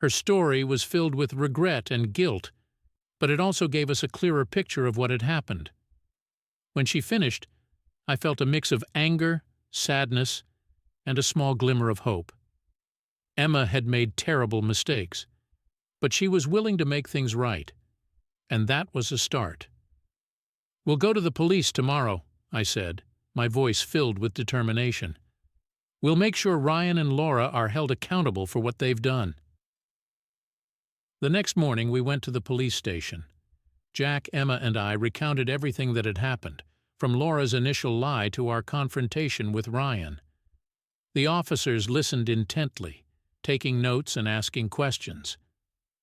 Her story was filled with regret and guilt, but it also gave us a clearer picture of what had happened. When she finished, I felt a mix of anger, sadness, and a small glimmer of hope. Emma had made terrible mistakes, but she was willing to make things right, and that was a start. "We'll go to the police tomorrow," I said, my voice filled with determination. "We'll make sure Ryan and Laura are held accountable for what they've done." The next morning we went to the police station. Jack, Emma, and I recounted everything that had happened, from Laura's initial lie to our confrontation with Ryan. The officers listened intently, taking notes and asking questions.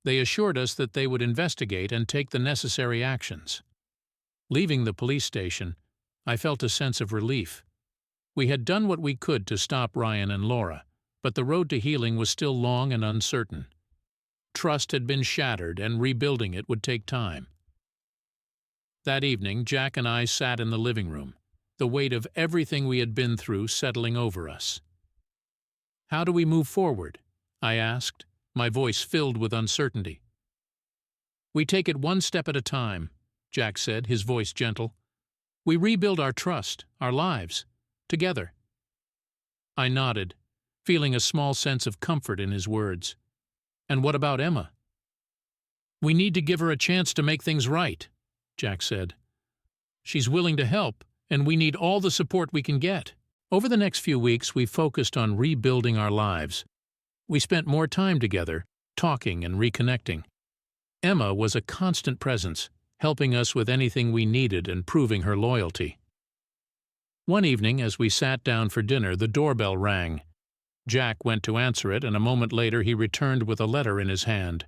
They assured us that they would investigate and take the necessary actions. Leaving the police station, I felt a sense of relief. We had done what we could to stop Ryan and Laura, but the road to healing was still long and uncertain. Trust had been shattered, and rebuilding it would take time. That evening, Jack and I sat in the living room, the weight of everything we had been through settling over us. "How do we move forward?" I asked, my voice filled with uncertainty. "We take it one step at a time," Jack said, his voice gentle. "We rebuild our trust, our lives, together." I nodded, feeling a small sense of comfort in his words. "And what about Emma?" "We need to give her a chance to make things right," Jack said. "She's willing to help, and we need all the support we can get." Over the next few weeks, we focused on rebuilding our lives. We spent more time together, talking and reconnecting. Emma was a constant presence, helping us with anything we needed and proving her loyalty. One evening, as we sat down for dinner, the doorbell rang. Jack went to answer it, and a moment later he returned with a letter in his hand.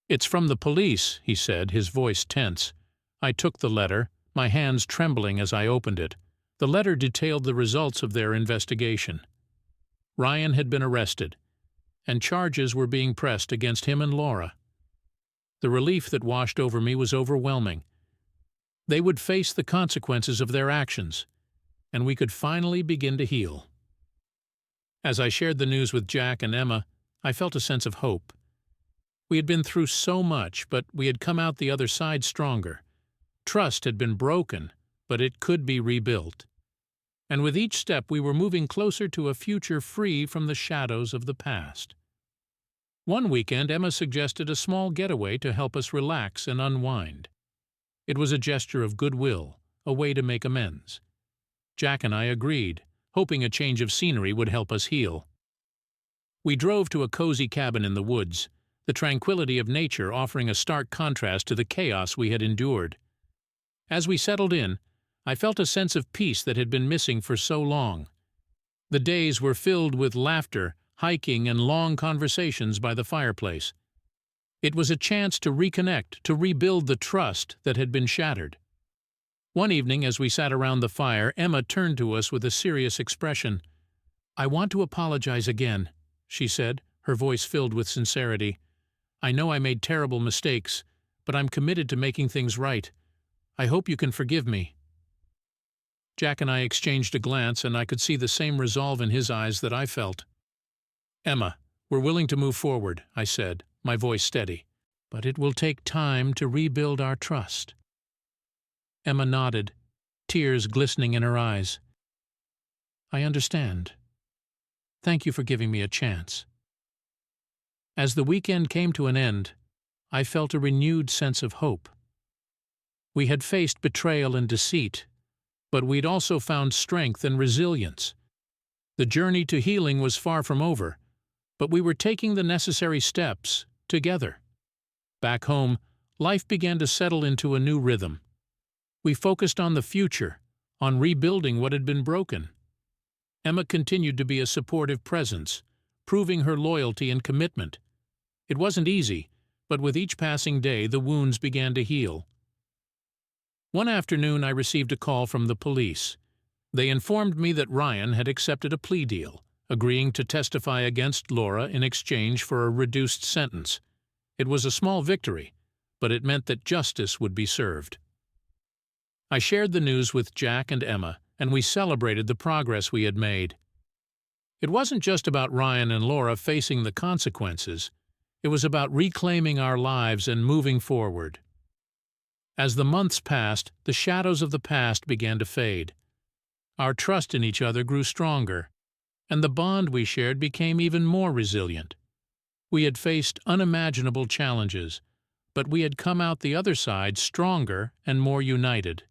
"It's from the police," he said, his voice tense. I took the letter, my hands trembling as I opened it. The letter detailed the results of their investigation. Ryan had been arrested, and charges were being pressed against him and Laura. The relief that washed over me was overwhelming. They would face the consequences of their actions, and we could finally begin to heal. As I shared the news with Jack and Emma, I felt a sense of hope. We had been through so much, but we had come out the other side stronger. Trust had been broken, but it could be rebuilt. And with each step we were moving closer to a future free from the shadows of the past. One weekend, Emma suggested a small getaway to help us relax and unwind. It was a gesture of goodwill, a way to make amends. Jack and I agreed, hoping a change of scenery would help us heal. We drove to a cozy cabin in the woods, the tranquility of nature offering a stark contrast to the chaos we had endured. As we settled in, I felt a sense of peace that had been missing for so long. The days were filled with laughter, hiking, and long conversations by the fireplace. It was a chance to reconnect, to rebuild the trust that had been shattered. One evening, as we sat around the fire, Emma turned to us with a serious expression. "I want to apologize again," she said, her voice filled with sincerity. "I know I made terrible mistakes, but I'm committed to making things right. I hope you can forgive me." Jack and I exchanged a glance, and I could see the same resolve in his eyes that I felt. "Emma, we're willing to move forward," I said, my voice steady. "But it will take time to rebuild our trust." Emma nodded, tears glistening in her eyes. "I understand. Thank you for giving me a chance." As the weekend came to an end, I felt a renewed sense of hope. We had faced betrayal and deceit, but we'd also found strength and resilience. The journey to healing was far from over, but we were taking the necessary steps together. Back home, life began to settle into a new rhythm. We focused on the future, on rebuilding what had been broken. Emma continued to be a supportive presence, proving her loyalty and commitment. It wasn't easy, but with each passing day the wounds began to heal. One afternoon I received a call from the police. They informed me that Ryan had accepted a plea deal, agreeing to testify against Laura in exchange for a reduced sentence. It was a small victory, but it meant that justice would be served. I shared the news with Jack and Emma, and we celebrated the progress we had made. It wasn't just about Ryan and Laura facing the consequences. It was about reclaiming our lives and moving forward. As the months passed, the shadows of the past began to fade. Our trust in each other grew stronger, and the bond we shared became even more resilient. We had faced unimaginable challenges, but we had come out the other side stronger and more united.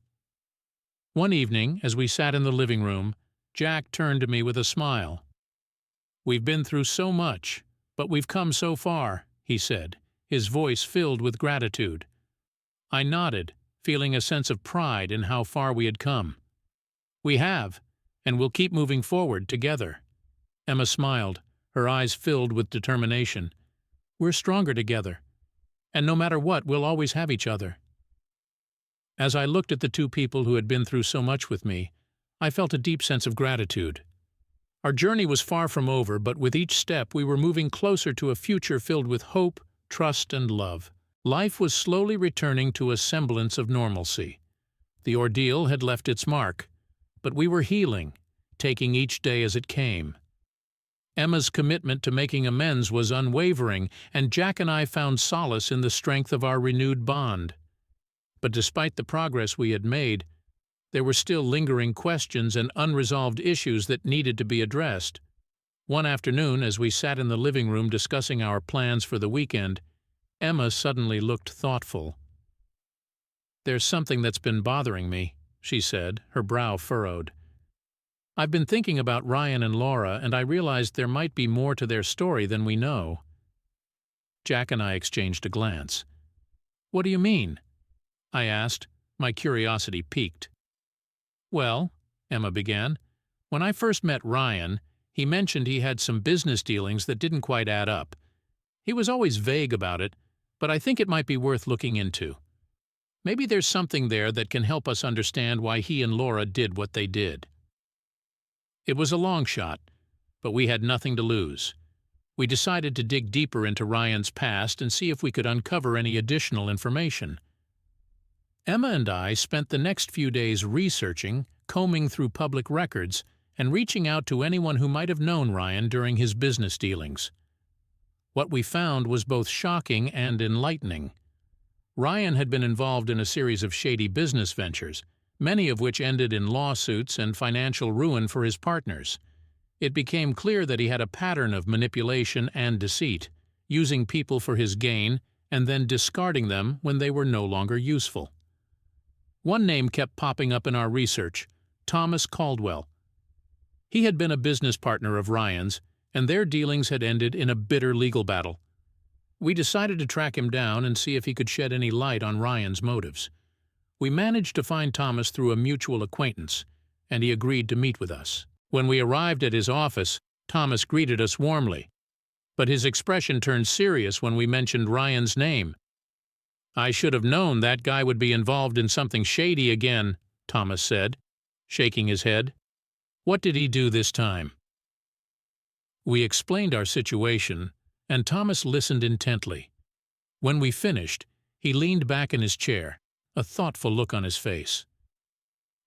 One evening, as we sat in the living room, Jack turned to me with a smile. "We've been through so much, but we've come so far," he said, his voice filled with gratitude. I nodded, feeling a sense of pride in how far we had come. "We have, and we'll keep moving forward together." Emma smiled, her eyes filled with determination. "We're stronger together. And no matter what, we'll always have each other." As I looked at the two people who had been through so much with me, I felt a deep sense of gratitude. Our journey was far from over, but with each step we were moving closer to a future filled with hope, trust, and love. Life was slowly returning to a semblance of normalcy. The ordeal had left its mark, but we were healing, taking each day as it came. Emma's commitment to making amends was unwavering, and Jack and I found solace in the strength of our renewed bond. But despite the progress we had made, there were still lingering questions and unresolved issues that needed to be addressed. One afternoon, as we sat in the living room discussing our plans for the weekend, Emma suddenly looked thoughtful. "There's something that's been bothering me," she said, her brow furrowed. "I've been thinking about Ryan and Laura, and I realized there might be more to their story than we know." Jack and I exchanged a glance. "What do you mean?" I asked, my curiosity piqued. "Well," Emma began, "when I first met Ryan, he mentioned he had some business dealings that didn't quite add up. He was always vague about it, but I think it might be worth looking into. Maybe there's something there that can help us understand why he and Laura did what they did." It was a long shot, but we had nothing to lose. We decided to dig deeper into Ryan's past and see if we could uncover any additional information. Emma and I spent the next few days researching, combing through public records, and reaching out to anyone who might have known Ryan during his business dealings. What we found was both shocking and enlightening. Ryan had been involved in a series of shady business ventures, many of which ended in lawsuits and financial ruin for his partners. It became clear that he had a pattern of manipulation and deceit, using people for his gain and then discarding them when they were no longer useful. One name kept popping up in our research: Thomas Caldwell. He had been a business partner of Ryan's, and their dealings had ended in a bitter legal battle. We decided to track him down and see if he could shed any light on Ryan's motives. We managed to find Thomas through a mutual acquaintance, and he agreed to meet with us. When we arrived at his office, Thomas greeted us warmly, but his expression turned serious when we mentioned Ryan's name. "I should have known that guy would be involved in something shady again," Thomas said, shaking his head. "What did he do this time?" We explained our situation, and Thomas listened intently. When we finished, he leaned back in his chair, a thoughtful look on his face.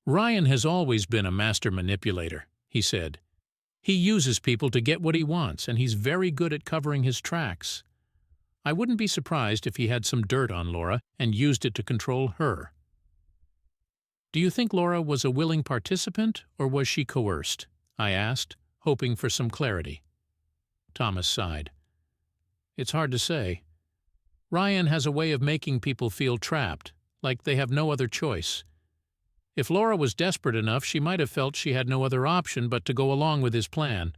"Ryan has always been a master manipulator," he said. "He uses people to get what he wants, and he's very good at covering his tracks. I wouldn't be surprised if he had some dirt on Laura and used it to control her." "Do you think Laura was a willing participant, or was she coerced?" I asked, hoping for some clarity. Thomas sighed. "It's hard to say. Ryan has a way of making people feel trapped, like they have no other choice. If Laura was desperate enough, she might have felt she had no other option but to go along with his plan."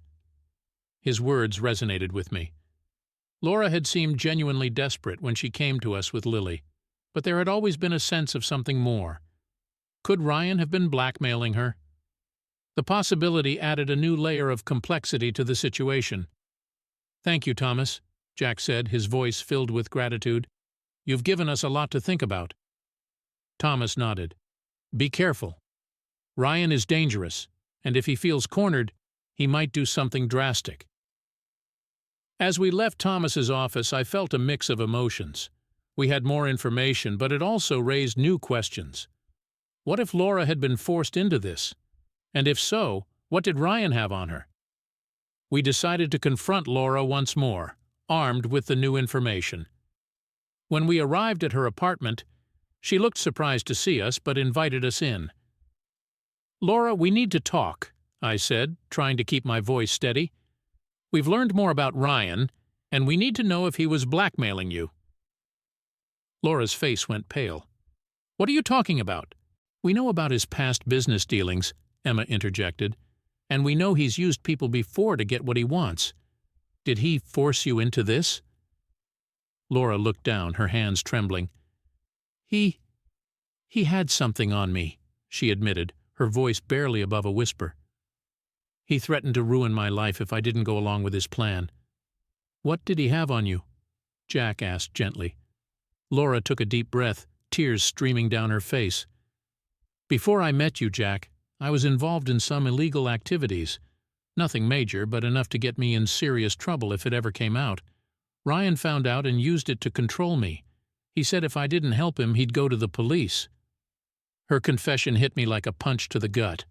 His words resonated with me. Laura had seemed genuinely desperate when she came to us with Lily, but there had always been a sense of something more. Could Ryan have been blackmailing her? The possibility added a new layer of complexity to the situation. "Thank you, Thomas," Jack said, his voice filled with gratitude. "You've given us a lot to think about." Thomas nodded. "Be careful. Ryan is dangerous, and if he feels cornered, he might do something drastic." As we left Thomas's office, I felt a mix of emotions. We had more information, but it also raised new questions. What if Laura had been forced into this? And if so, what did Ryan have on her? We decided to confront Laura once more, armed with the new information. When we arrived at her apartment, she looked surprised to see us, but invited us in. "Laura, we need to talk," I said, trying to keep my voice steady. "We've learned more about Ryan, and we need to know if he was blackmailing you." Laura's face went pale. "What are you talking about?" "We know about his past business dealings," Emma interjected, "and we know he's used people before to get what he wants. Did he force you into this?" Laura looked down, her hands trembling. He had something on me," she admitted, her voice barely above a whisper. He threatened to ruin my life if I didn't go along with his plan. What did he have on you? Jack asked gently. Laura took a deep breath, tears streaming down her face. Before I met you, Jack, I was involved in some illegal activities. Nothing major, but enough to get me in serious trouble if it ever came out. Ryan found out and used it to control me. He said if I didn't help him, he'd go to the police. Her confession hit me like a punch to the gut.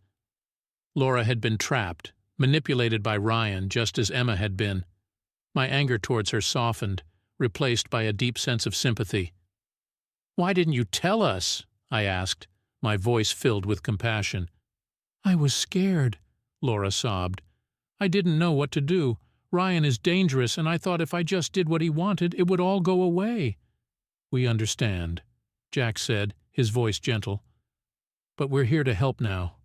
Laura had been trapped, manipulated by Ryan just as Emma had been. My anger towards her softened, replaced by a deep sense of sympathy. "Why didn't you tell us?" I asked, my voice filled with compassion. "I was scared," Laura sobbed. "I didn't know what to do. Ryan is dangerous, and I thought if I just did what he wanted, it would all go away." "We understand," Jack said, his voice gentle. "But we're here to help now.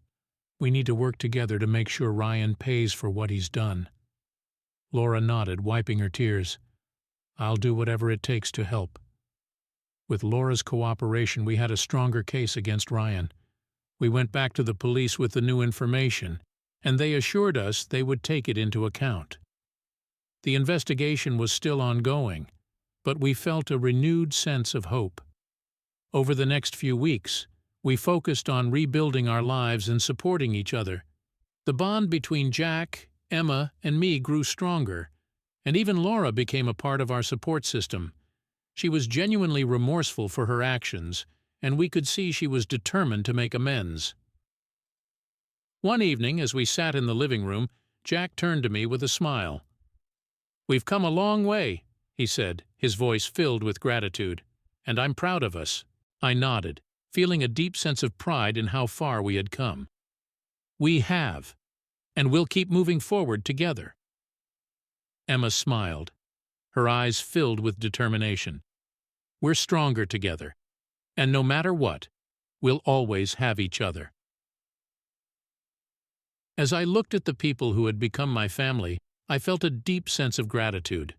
We need to work together to make sure Ryan pays for what he's done." Laura nodded, wiping her tears. "I'll do whatever it takes to help." With Laura's cooperation, we had a stronger case against Ryan. We went back to the police with the new information, and they assured us they would take it into account. The investigation was still ongoing, but we felt a renewed sense of hope. Over the next few weeks, we focused on rebuilding our lives and supporting each other. The bond between Jack, Emma, and me grew stronger, and even Laura became a part of our support system. She was genuinely remorseful for her actions, and we could see she was determined to make amends. One evening, as we sat in the living room, Jack turned to me with a smile. "We've come a long way," he said, his voice filled with gratitude, "and I'm proud of us." I nodded, feeling a deep sense of pride in how far we had come. "We have, and we'll keep moving forward together." Emma smiled, her eyes filled with determination. "We're stronger together, and no matter what, we'll always have each other." As I looked at the people who had become my family, I felt a deep sense of gratitude.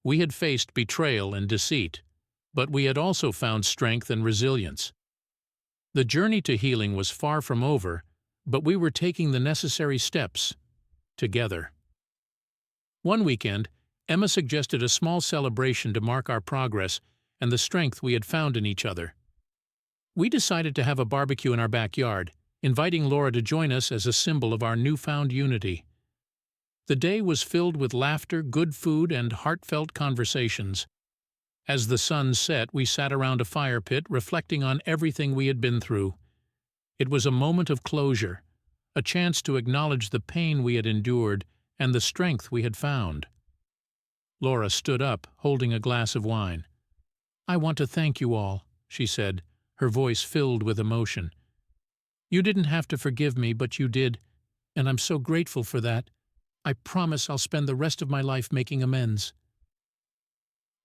We had faced betrayal and deceit, but we had also found strength and resilience. The journey to healing was far from over, but we were taking the necessary steps together. One weekend, Emma suggested a small celebration to mark our progress and the strength we had found in each other. We decided to have a barbecue in our backyard, inviting Laura to join us as a symbol of our newfound unity. The day was filled with laughter, good food, and heartfelt conversations. As the sun set, we sat around a fire pit reflecting on everything we had been through. It was a moment of closure, a chance to acknowledge the pain we had endured and the strength we had found. Laura stood up, holding a glass of wine. "I want to thank you all," she said, her voice filled with emotion. "You didn't have to forgive me, but you did, and I'm so grateful for that. I promise I'll spend the rest of my life making amends."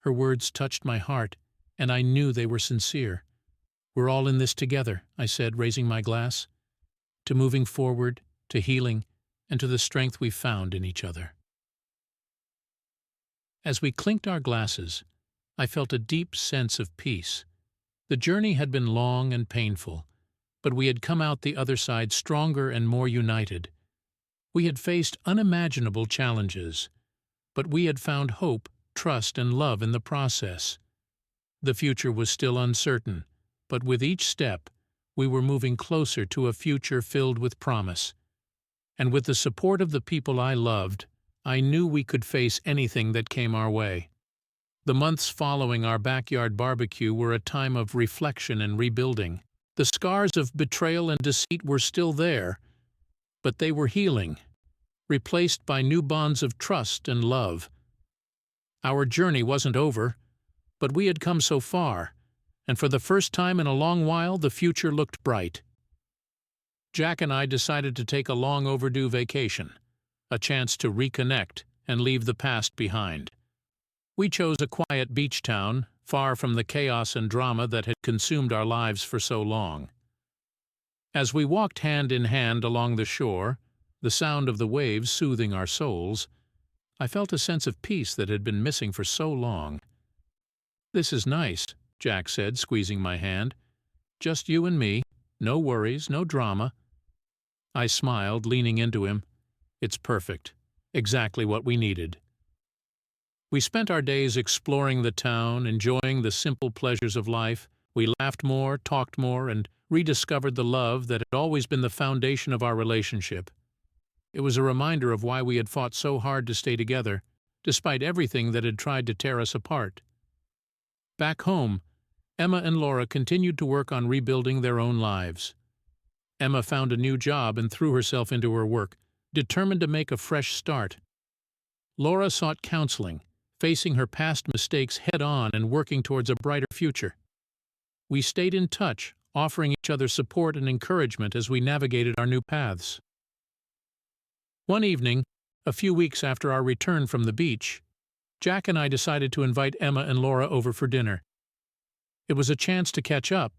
Her words touched my heart, and I knew they were sincere. "We're all in this together," I said, raising my glass, "to moving forward, to healing, and to the strength we've found in each other." As we clinked our glasses, I felt a deep sense of peace. The journey had been long and painful, but we had come out the other side stronger and more united. We had faced unimaginable challenges, but we had found hope, trust, and love in the process. The future was still uncertain, but with each step, we were moving closer to a future filled with promise. And with the support of the people I loved, I knew we could face anything that came our way. The months following our backyard barbecue were a time of reflection and rebuilding. The scars of betrayal and deceit were still there, but they were healing, replaced by new bonds of trust and love. Our journey wasn't over, but we had come so far, and for the first time in a long while, the future looked bright. Jack and I decided to take a long overdue vacation, a chance to reconnect and leave the past behind. We chose a quiet beach town, far from the chaos and drama that had consumed our lives for so long. As we walked hand in hand along the shore, the sound of the waves soothing our souls, I felt a sense of peace that had been missing for so long. "This is nice," Jack said, squeezing my hand. "Just you and me, no worries, no drama." I smiled, leaning into him. It's perfect. Exactly what we needed. We spent our days exploring the town, enjoying the simple pleasures of life. We laughed more, talked more, and rediscovered the love that had always been the foundation of our relationship. It was a reminder of why we had fought so hard to stay together, despite everything that had tried to tear us apart. Back home, Emma and Laura continued to work on rebuilding their own lives. Emma found a new job and threw herself into her work, determined to make a fresh start. Laura sought counseling, facing her past mistakes head-on and working towards a brighter future. We stayed in touch, offering each other support and encouragement as we navigated our new paths. One evening, a few weeks after our return from the beach, Jack and I decided to invite Emma and Laura over for dinner. It was a chance to catch up,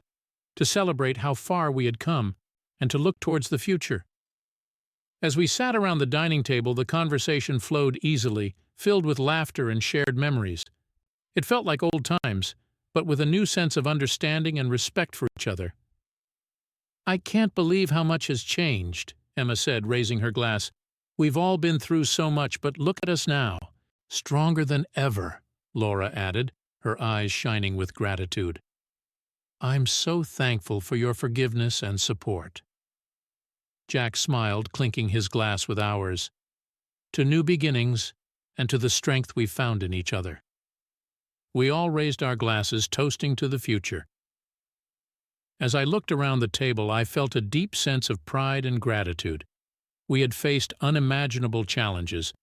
to celebrate how far we had come, and to look towards the future. As we sat around the dining table, the conversation flowed easily, filled with laughter and shared memories. It felt like old times, but with a new sense of understanding and respect for each other. "I can't believe how much has changed," Emma said, raising her glass. "We've all been through so much, but look at us now. Stronger than ever," Laura added, her eyes shining with gratitude. "I'm so thankful for your forgiveness and support." Jack smiled, clinking his glass with ours. "To new beginnings, and to the strength we've found in each other." We all raised our glasses, toasting to the future. As I looked around the table, I felt a deep sense of pride and gratitude. We had faced unimaginable challenges,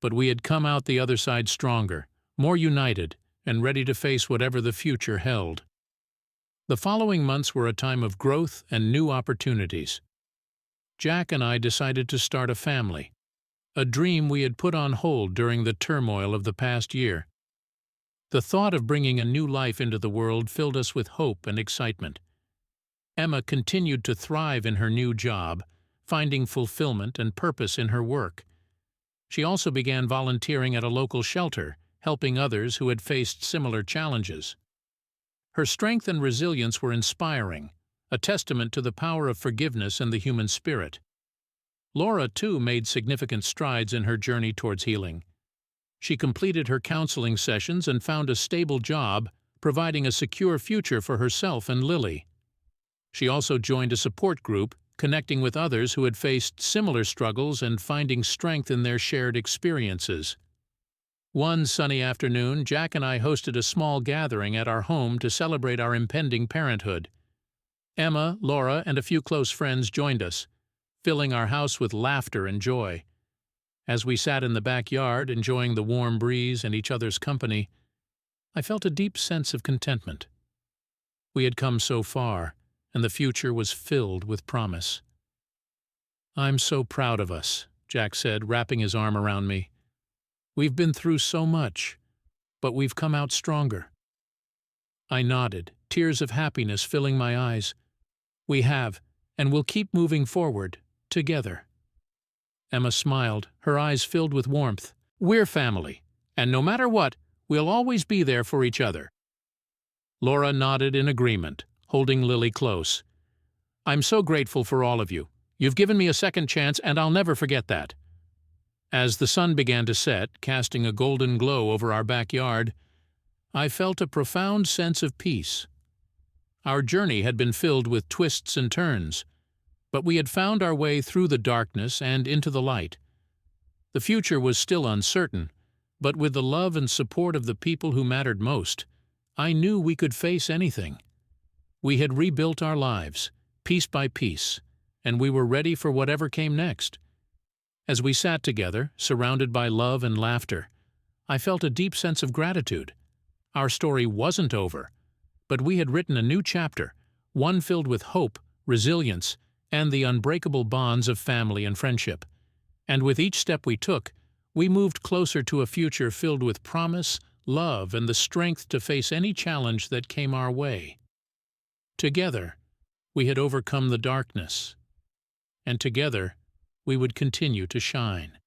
but we had come out the other side stronger, more united, and ready to face whatever the future held. The following months were a time of growth and new opportunities. Jack and I decided to start a family, a dream we had put on hold during the turmoil of the past year. The thought of bringing a new life into the world filled us with hope and excitement. Emma continued to thrive in her new job, finding fulfillment and purpose in her work. She also began volunteering at a local shelter, helping others who had faced similar challenges. Her strength and resilience were inspiring, a testament to the power of forgiveness and the human spirit. Laura, too, made significant strides in her journey towards healing. She completed her counseling sessions and found a stable job, providing a secure future for herself and Lily. She also joined a support group, connecting with others who had faced similar struggles and finding strength in their shared experiences. One sunny afternoon, Jack and I hosted a small gathering at our home to celebrate our impending parenthood. Emma, Laura, and a few close friends joined us, filling our house with laughter and joy. As we sat in the backyard, enjoying the warm breeze and each other's company, I felt a deep sense of contentment. We had come so far, and the future was filled with promise. "I'm so proud of us," Jack said, wrapping his arm around me. "We've been through so much, but we've come out stronger." I nodded, tears of happiness filling my eyes. "We have, and we'll keep moving forward, together." Emma smiled, her eyes filled with warmth. "We're family, and no matter what, we'll always be there for each other." Laura nodded in agreement, holding Lily close. "I'm so grateful for all of you. You've given me a second chance, and I'll never forget that." As the sun began to set, casting a golden glow over our backyard, I felt a profound sense of peace. Our journey had been filled with twists and turns, but we had found our way through the darkness and into the light. The future was still uncertain, but with the love and support of the people who mattered most, I knew we could face anything. We had rebuilt our lives, piece by piece, and we were ready for whatever came next. As we sat together, surrounded by love and laughter, I felt a deep sense of gratitude. Our story wasn't over, but we had written a new chapter, one filled with hope, resilience, and the unbreakable bonds of family and friendship. And with each step we took, we moved closer to a future filled with promise, love, and the strength to face any challenge that came our way. Together, we had overcome the darkness, and together, we would continue to shine.